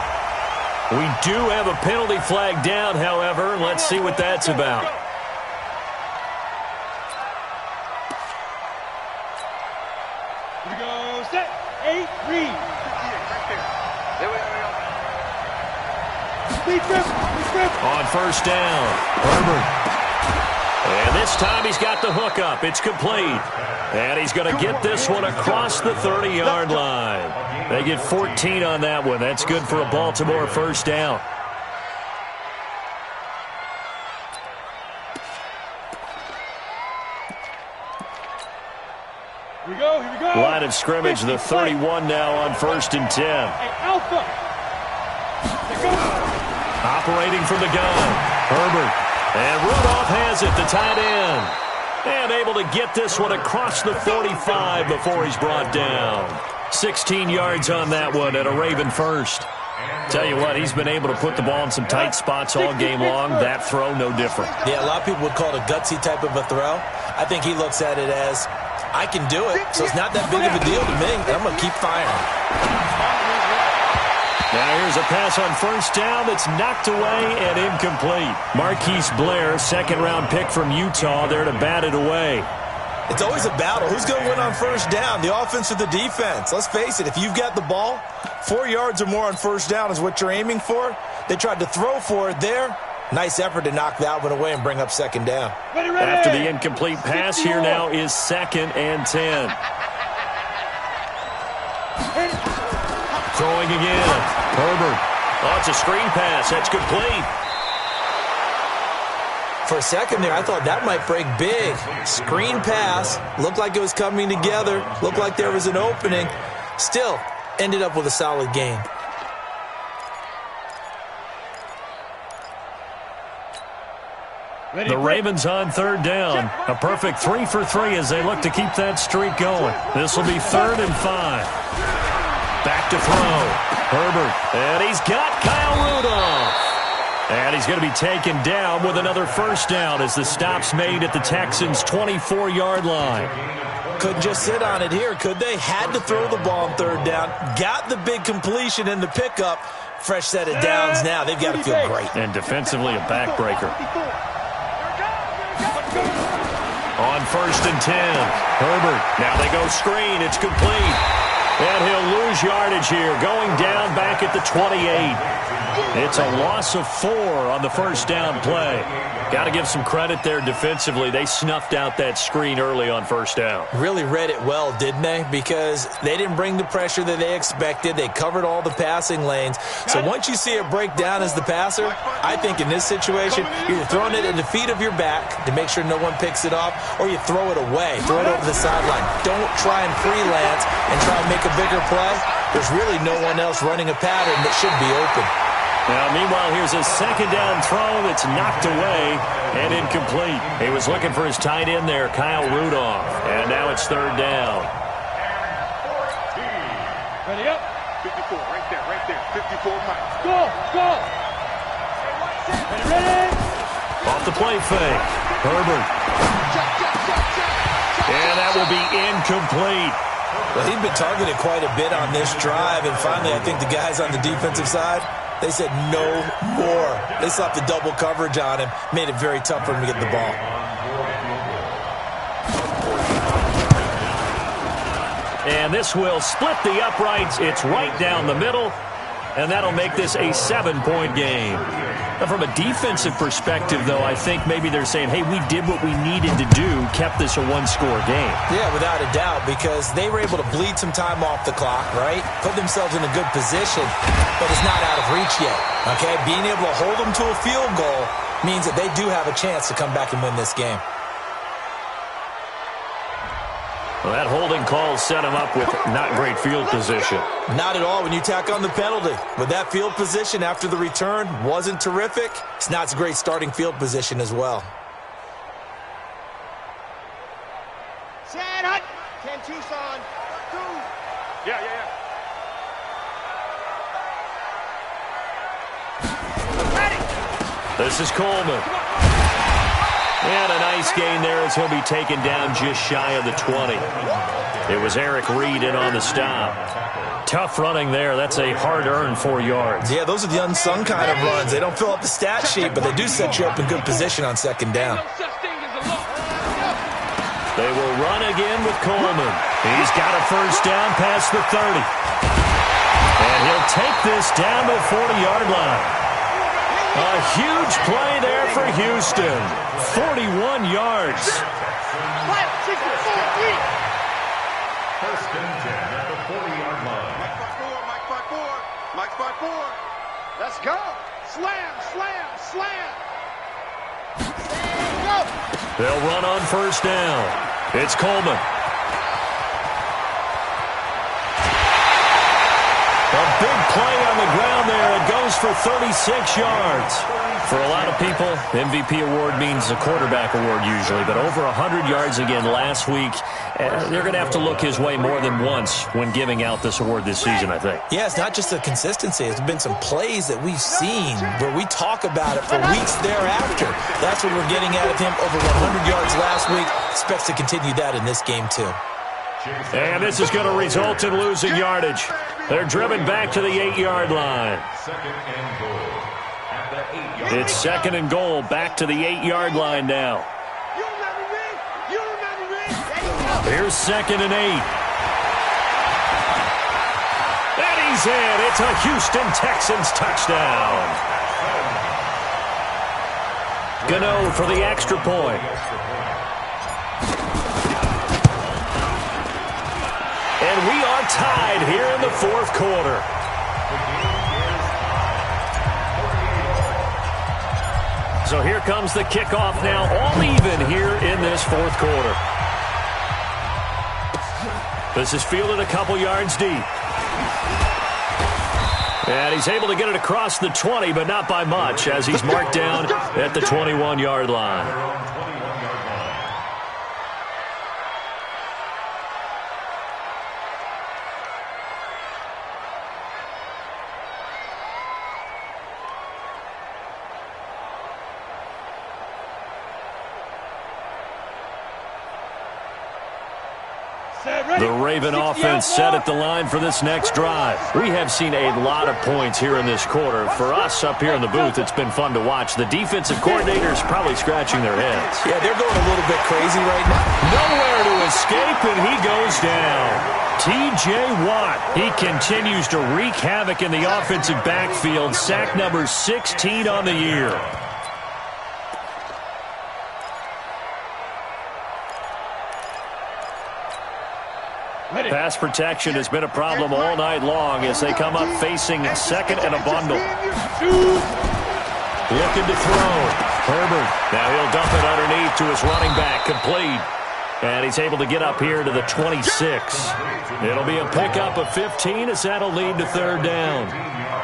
We do have a penalty flag down, however. Let's see what that's about. Here we go. Set. 8. Read. Lead grip. On first down, Herbert. And this time he's got the hook up. It's complete. And he's going to get this one across the 30-yard line. They get 14 on that one. That's good for a Baltimore first down. Here we go. Line of scrimmage, the 31 now on 1st and 10. Hey, Alpha. Let's go. Operating from the gun, Herbert. And Rudolph has it, the tight end. And able to get this one across the 45 before he's brought down. 16 yards on that one and a Raven first. Tell you what, he's been able to put the ball in some tight spots all game long. That throw, no different. Yeah, a lot of people would call it a gutsy type of a throw. I think he looks at it as, I can do it, so it's not that big of a deal to me. I'm going to keep firing. Now here's a pass on first down that's knocked away and incomplete. Marquise Blair, second-round pick from Utah, there to bat it away. It's always a battle. Who's going to win on first down, the offense or the defense? Let's face it, if you've got the ball, 4 yards or more on first down is what you're aiming for. They tried to throw for it there. Nice effort to knock that one away and bring up second down. Ready. After the incomplete pass, here now is 2nd and 10. Throwing again. Herbert. Oh, it's a screen pass. That's complete. For a second there, I thought that might break big. Screen pass. Looked like it was coming together. Looked like there was an opening. Still, ended up with a solid game. The Ravens on third down. A perfect 3 for 3 as they look to keep that streak going. This will be 3rd and 5. Back to throw. Herbert. And he's got Kyle Rudolph. And he's going to be taken down with another first down as the stop's made at the Texans' 24-yard line. Couldn't just sit on it here, could they? Had to throw the ball on third down. Got the big completion in the pickup. Fresh set of downs now. They've got to feel great. And defensively, a backbreaker. On 1st and 10. Herbert. Now they go screen. It's complete. And he'll lose yardage here. Going down back at the 28. It's a loss of 4 on the first down play. Got to give some credit there defensively. They snuffed out that screen early on first down. Really read it well, didn't they? Because they didn't bring the pressure that they expected. They covered all the passing lanes. So once you see it break down as the passer, I think in this situation, you're throwing it at the feet of your back to make sure no one picks it off, or you throw it away, throw it over the sideline. Don't try and freelance and try and make a bigger play. There's really no one else running a pattern that should be open. Now, meanwhile, here's a second down throw that's knocked away and incomplete. He was looking for his tight end there, Kyle Rudolph. And now it's 3rd down. Ready up. 54, right there. 54 miles. Go. Ready. Off the play fake. Herbert. And that will be incomplete. Well, he'd been targeted quite a bit on this drive, and finally I think the guys on the defensive side, they said no more. They slapped the double coverage on him, made it very tough for him to get the ball. And this will split the uprights. It's right down the middle, and that'll make this a 7-point game. Now, from a defensive perspective, though, I think maybe they're saying, hey, we did what we needed to do, kept this a 1-score game. Yeah, without a doubt, because they were able to bleed some time off the clock, right? Put themselves in a good position, but it's not out of reach yet, okay? Being able to hold them to a field goal means that they do have a chance to come back and win this game. Well, that holding call set him up with not great field position. Not at all when you tack on the penalty. With that field position after the return wasn't terrific. It's not a great starting field position as well. Set, hut. 10 Tucson. 2. Yeah. Ready. This is Coleman. And a nice gain there as he'll be taken down just shy of the 20. It was Eric Reed in on the stop. Tough running there. That's a hard-earned 4 yards. Yeah, those are the unsung kind of runs. They don't fill up the stat sheet, but they do set you up in good position on second down. They will run again with Coleman. He's got a first down past the 30. And he'll take this down to the 40-yard line. A huge play there for Houston. 41 yards. 1st and 10 at the 40-yard line. Mike 5-4. Let's go. Slam. Go. They'll run on first down. It's Coleman. A big play on the ground there. It goes for 36 yards. For a lot of people, MVP award means a quarterback award usually, but over 100 yards again last week. They're going to have to look his way more than once when giving out this award this season, I think. Yeah, it's not just the consistency. It's been some plays that we've seen where we talk about it for weeks thereafter. That's what we're getting out of him. Over 100 yards last week. Expects to continue that in this game, too. And this is going to result in losing yardage. They're driven back to the 8-yard line. It's 2nd and goal, back to the 8-yard line now. Here's 2nd and 8. And he's in. It's a Houston Texans touchdown. Gano for the extra point. And we are tied here in the 4th quarter. So here comes the kickoff now, all even here in this 4th quarter. This is fielded a couple yards deep. And he's able to get it across the 20, but not by much, as he's marked down at the 21-yard line. The Raven offense set at the line for this next drive. We have seen a lot of points here in this quarter. For us up here in the booth, it's been fun to watch. The defensive coordinators probably scratching their heads. Yeah, they're going a little bit crazy right now. Nowhere to escape, and he goes down. T.J. Watt, he continues to wreak havoc in the offensive backfield. Sack number 16 on the year. Pass protection has been a problem all night long as they come up facing 2nd and a bundle. Looking to throw. Herbert. Now he'll dump it underneath to his running back. Complete. And he's able to get up here to the 26. It'll be a pickup of 15 as that'll lead to 3rd down.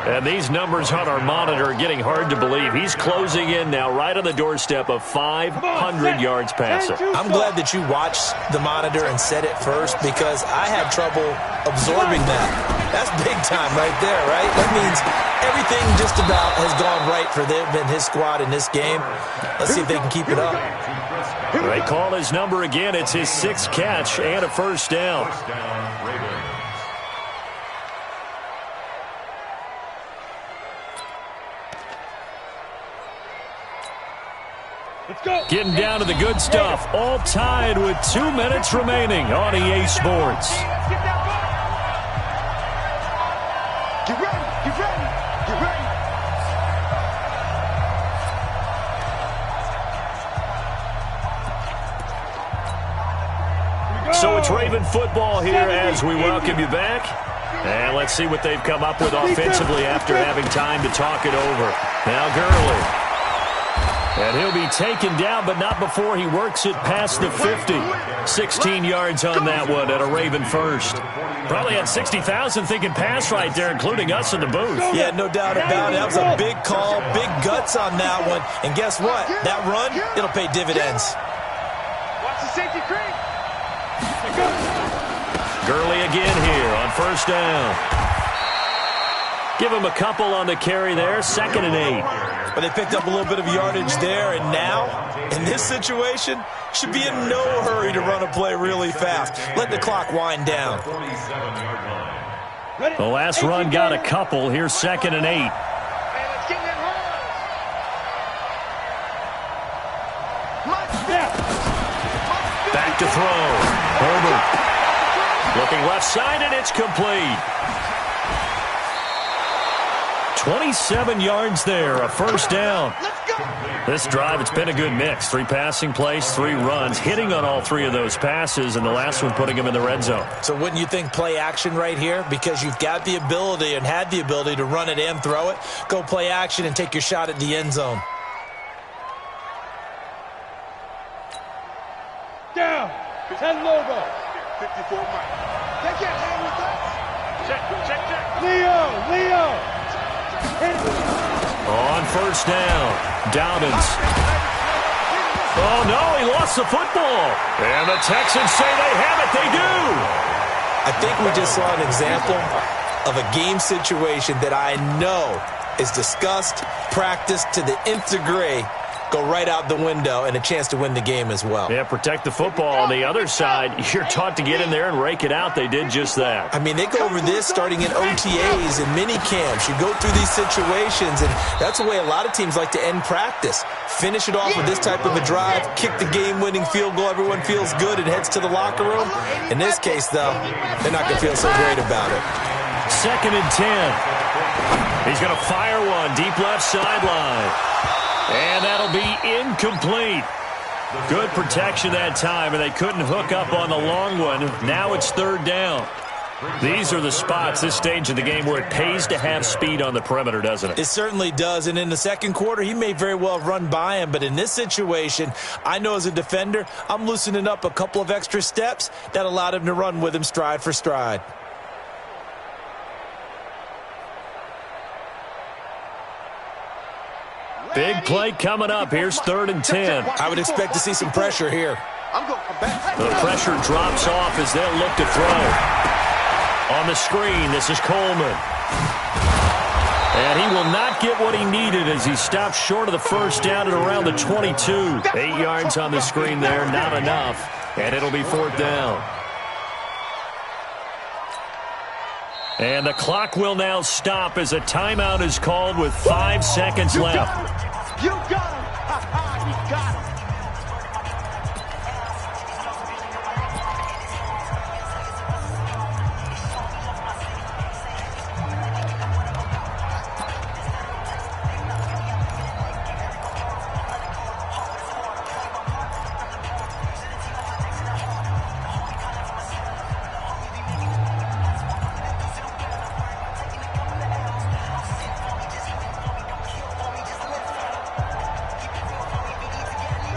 And these numbers on our monitor are getting hard to believe. He's closing in now right on the doorstep of 500 yards passing. I'm glad that you watched the monitor and said it first because I had trouble absorbing that. That's big time right there, right? That means everything just about has gone right for them and his squad in this game. Let's see if they can keep it up. They call his number again. It's his 6th catch and a 1st down. Let's go. Getting down to the good stuff. All tied with 2 minutes remaining on EA Sports. Get ready, get ready, get ready. So it's Raven football here as we welcome you back. And let's see what they've come up with offensively after having time to talk it over. Now Gurley. And he'll be taken down, but not before he works it past the 50. 16 yards on that one at a Raven first. Probably had 60,000 thinking pass right there, including us in the booth. Yeah, no doubt about it. That was a big call, big guts on that one. And guess what? That run, it'll pay dividends. Watch the safety creep. Gurley again here on 1st down. Give him a couple on the carry there. 2nd and 8. But they picked up a little bit of yardage there, and now, in this situation, should be in no hurry to run a play really fast. Let the clock wind down. The last run got a couple. Here's 2nd and 8. Hey, let's get them home. Back to throw. Herbert. Looking left side, and it's complete. 27 yards there, a 1st down. This drive, it's been a good mix. 3 passing plays, 3 runs, hitting on all 3 of those passes, and the last one putting him in the red zone. So wouldn't you think play action right here? Because you've got the ability and had the ability to run it and throw it. Go play action and take your shot at the end zone. Down. 10 logo. 54 Mike. They can't hang with us. Check. Leo. On first down, Dobbins. Oh, no, he lost the football. And the Texans say they have it. They do. I think we just saw an example of a game situation that I know is discussed, practiced to the nth degree, go right out the window, and a chance to win the game as well. Yeah, protect the football. On the other side, you're taught to get in there and rake it out. They did just that. I mean, they go over this starting in OTAs and mini camps. You go through these situations, and that's the way a lot of teams like to end practice. Finish it off with this type of a drive, kick the game-winning field goal. Everyone feels good and heads to the locker room. In this case, though, they're not going to feel so great about it. 2nd and 10. He's going to fire one deep left sideline. And that'll be incomplete. Good protection that time, and they couldn't hook up on the long one. Now it's 3rd down. These are the spots, this stage of the game, where it pays to have speed on the perimeter, doesn't it? It certainly does, and in the second quarter, he may very well run by him, but in this situation, I know as a defender, I'm loosening up a couple of extra steps that allowed him to run with him stride for stride. Big play coming up. Here's 3rd and 10. I would expect to see some pressure here. The pressure drops off as they'll look to throw. On the screen, this is Coleman. And he will not get what he needed as he stops short of the first down at around the 22. 8 yards on the screen there, not enough. And it'll be 4th down. And the clock will now stop as a timeout is called with 5 seconds left. You got him. You got him.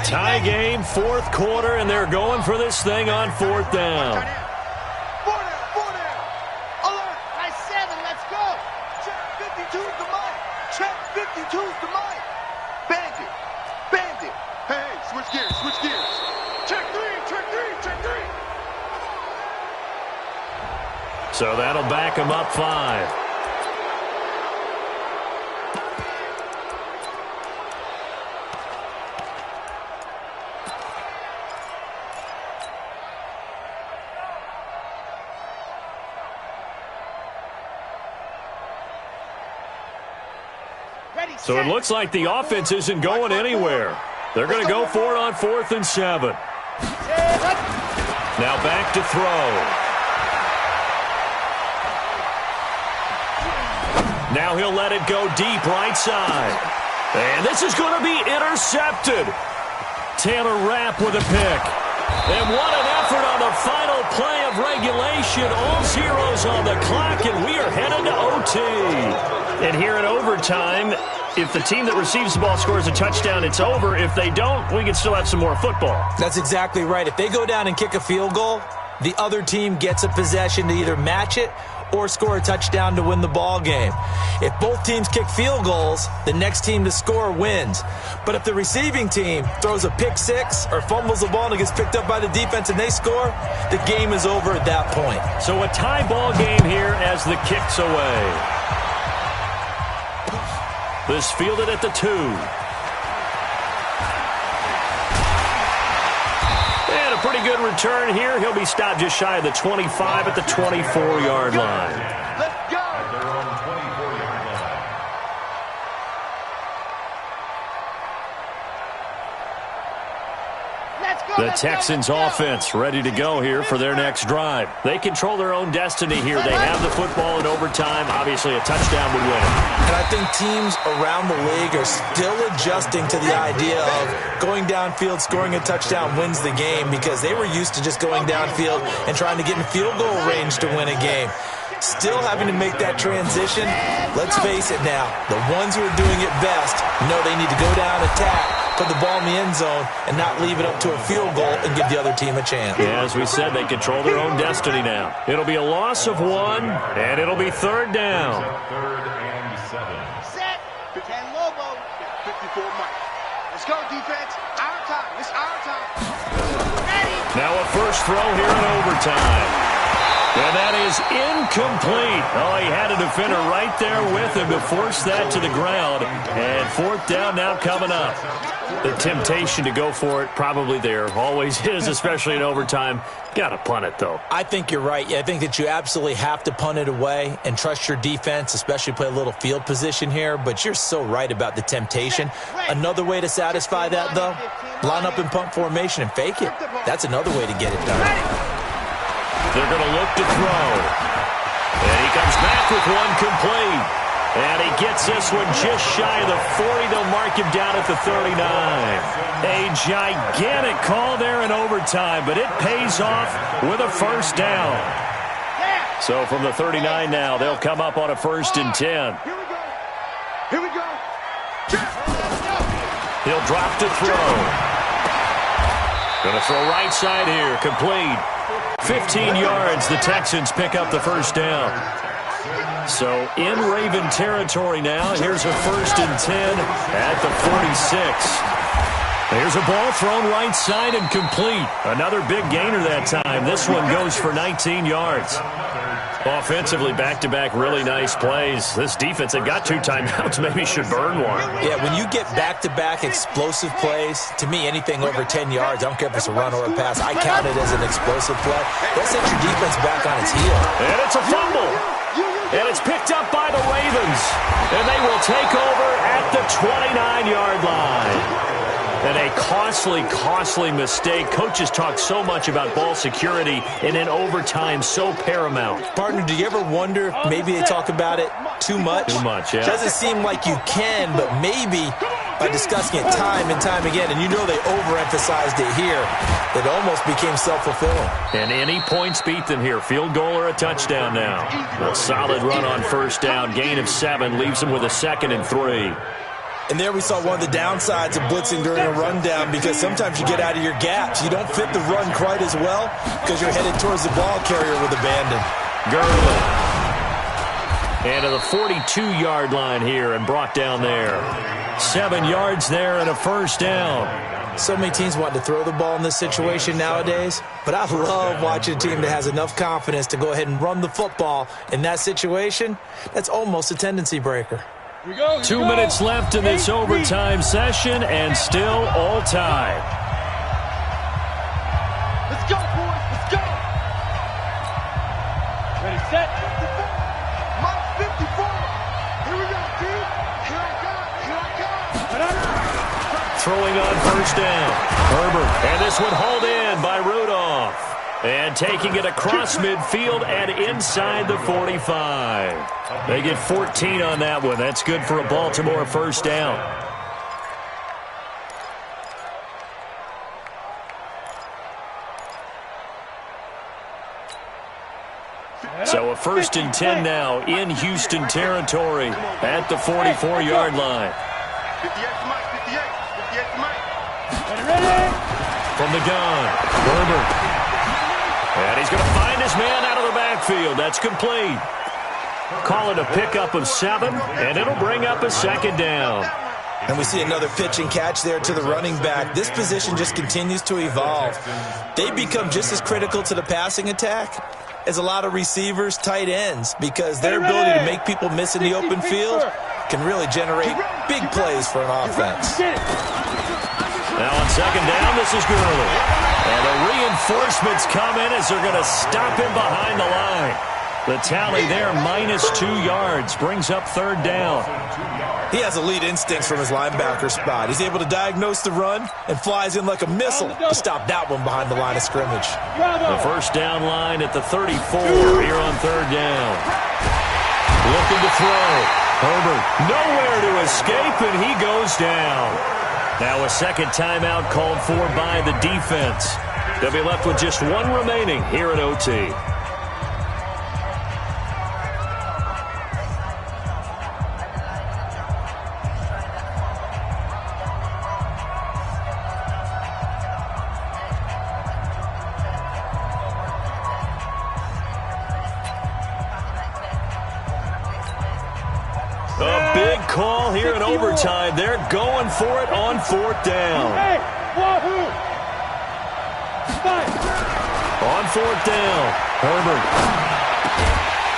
Tie game, 4th quarter, and they're going for this thing on 4th down. 4 down. Alert. Nice 7. Let's go. Check 52's the mic. Check 52's the mic. Bandit. Bandit. Hey, switch gears. Switch gears. Check 3. Check 3. Check 3. So that'll back him up 5. So it looks like the offense isn't going anywhere. They're going to go for it on 4th and 7. Now back to throw. Now he'll let it go deep right side. And this is going to be intercepted. Taylor Rapp with a pick. And what an effort on the final play of regulation. All zeros on the clock, and we are headed to OT. And here in overtime, if the team that receives the ball scores a touchdown, it's over. If they don't, we can still have some more football. That's exactly right. If they go down and kick a field goal, the other team gets a possession to either match it or score a touchdown to win the ball game. If both teams kick field goals, the next team to score wins. But if the receiving team throws a pick six or fumbles the ball and it gets picked up by the defense and they score, the game is over at that point. So a tie ball game here as the kick's away. This fielded at the 2. And a pretty good return here. He'll be stopped just shy of the 25 at the 24-yard line. Let's go. At their own 24-yard line. The Texans offense ready to go here for their next drive. They control their own destiny here. They have the football in overtime. Obviously, a touchdown would win it. And I think teams around the league are still adjusting to the idea of going downfield, scoring a touchdown wins the game, because they were used to just going downfield and trying to get in field goal range to win a game. Still having to make that transition. Let's face it now, the ones who are doing it best know they need to go down, attack, put the ball in the end zone, and not leave it up to a field goal and give the other team a chance. Yeah, as we said, they control their own destiny now. It'll be a loss of 1, and it'll be 3rd down. Third and 7. 54 Mike. Let's go, defense. Our time. It's our time. Now a first throw here in overtime. And that is incomplete. Oh, he had a defender right there with him to force that to the ground. And fourth down now coming up. The temptation to go for it probably there. Always is, especially in overtime. Got to punt it, though. I think you're right. I think that you absolutely have to punt it away and trust your defense, especially play a little field position here. But you're so right about the temptation. Another way to satisfy that, though, line up in punt formation and fake it. That's another way to get it done. They're going to look to throw. And he comes back with one complete. And he gets this one just shy of the 40. They'll mark him down at the 39. A gigantic call there in overtime, but it pays off with a first down. So from the 39 now, they'll come up on a 1st and 10. Here we go. He'll drop to throw. Going to throw right side here, complete. 15 yards, the Texans pick up the first down. So in Raven territory now, here's a 1st and 10 at the 46. Here's a ball thrown right side and complete. Another big gainer that time. This one goes for 19 yards. Offensively, back-to-back really nice plays. This defense, they got 2 timeouts, maybe should burn one. Yeah, when you get back-to-back explosive plays, to me, anything over 10 yards, I don't care if it's a run or a pass, I count it as an explosive play. That sets your defense back on its heel. And it's a fumble. And it's picked up by the Ravens. And they will take over at the 29-yard line. And a costly mistake. Coaches talk so much about ball security, and in overtime, so paramount. Partner, do you ever wonder if maybe they talk about it too much? Too much, yeah. Doesn't seem like you can, but maybe by discussing it time and time again, and you know they overemphasized it here, it almost became self-fulfilling. And any points beat them here. Field goal or a touchdown now. A solid run on first down. Gain of 7 leaves them with a 2nd and 3. And there we saw one of the downsides of blitzing during a rundown, because sometimes you get out of your gaps. You don't fit the run quite as well because you're headed towards the ball carrier with abandon. Gurley. And to the 42-yard line here and brought down there. 7 yards there and a first down. So many teams want to throw the ball in this situation nowadays, but I love watching a team that has enough confidence to go ahead and run the football. In that situation, that's almost a tendency breaker. 2 minutes left in this overtime session, and still all tied. Let's go, boys. Let's go. Ready, set. Mike 54. Here we go, dude. Here I come. Throwing on first down. Herbert. And this one hauled in by Rudolph. And taking it across midfield and inside the 45. They get 14 on that one. That's good for a Baltimore first down. So a 1st and 10 now in Houston territory at the 44-yard line. 58 Mike, 58. 58 Mike. Ready. From the gun, Herbert. And he's going to find his man out of the backfield. That's complete. Call it a pickup of 7, and it'll bring up a 2nd down. And we see another pitch and catch there to the running back. This position just continues to evolve. They become just as critical to the passing attack as a lot of receivers, tight ends, because their ability to make people miss in the open field can really generate big plays for an offense. Now on 2nd down, this is Gurley. And the reinforcements come in as they're going to stop him behind the line. The tally there, -2 yards, brings up 3rd down. He has elite instincts from his linebacker spot. He's able to diagnose the run and flies in like a missile to stop that one behind the line of scrimmage. The first down line at the 34 here on 3rd down. Looking to throw. Herbert nowhere to escape, and he goes down. Now a 2nd timeout called for by the defense. They'll be left with just 1 remaining here at OT. call here in overtime. They're going for it on 4th down. Hey, wahoo! On 4th down, Herbert.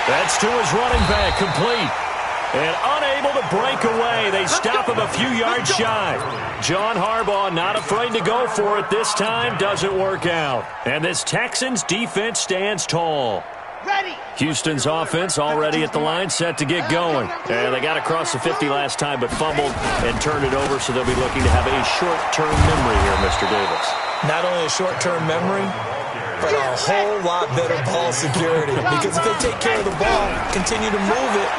That's to his running back, complete. And unable to break away. They stop him a few yards shy. John Harbaugh not afraid to go for it this time. Doesn't work out. And this Texans defense stands tall. Ready. Houston's offense already at the line, set to get going. And they got across the 50 last time, but fumbled and turned it over, so they'll be looking to have a short-term memory here, Mr. Davis. Not only a short-term memory, but a whole lot better ball security. Because if they take care of the ball, continue to move it,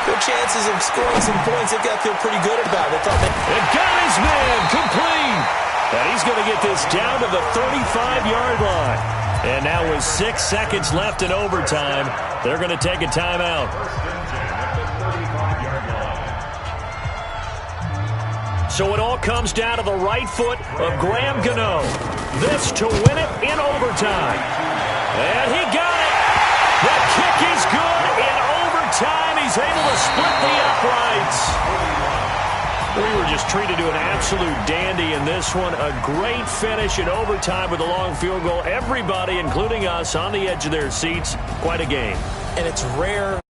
their chances of scoring some points, they've got to feel pretty good about it. And got his man complete. And he's going to get this down to the 35-yard line. And now with 6 seconds left in overtime, they're going to take a timeout. So it all comes down to the right foot of Graham Gano. This to win it in overtime. And he got it. The kick is good in overtime. He's able to split the uprights. We were just treated to an absolute dandy in this one. A great finish in overtime with a long field goal. Everybody, including us, on the edge of their seats. Quite a game. And it's rare.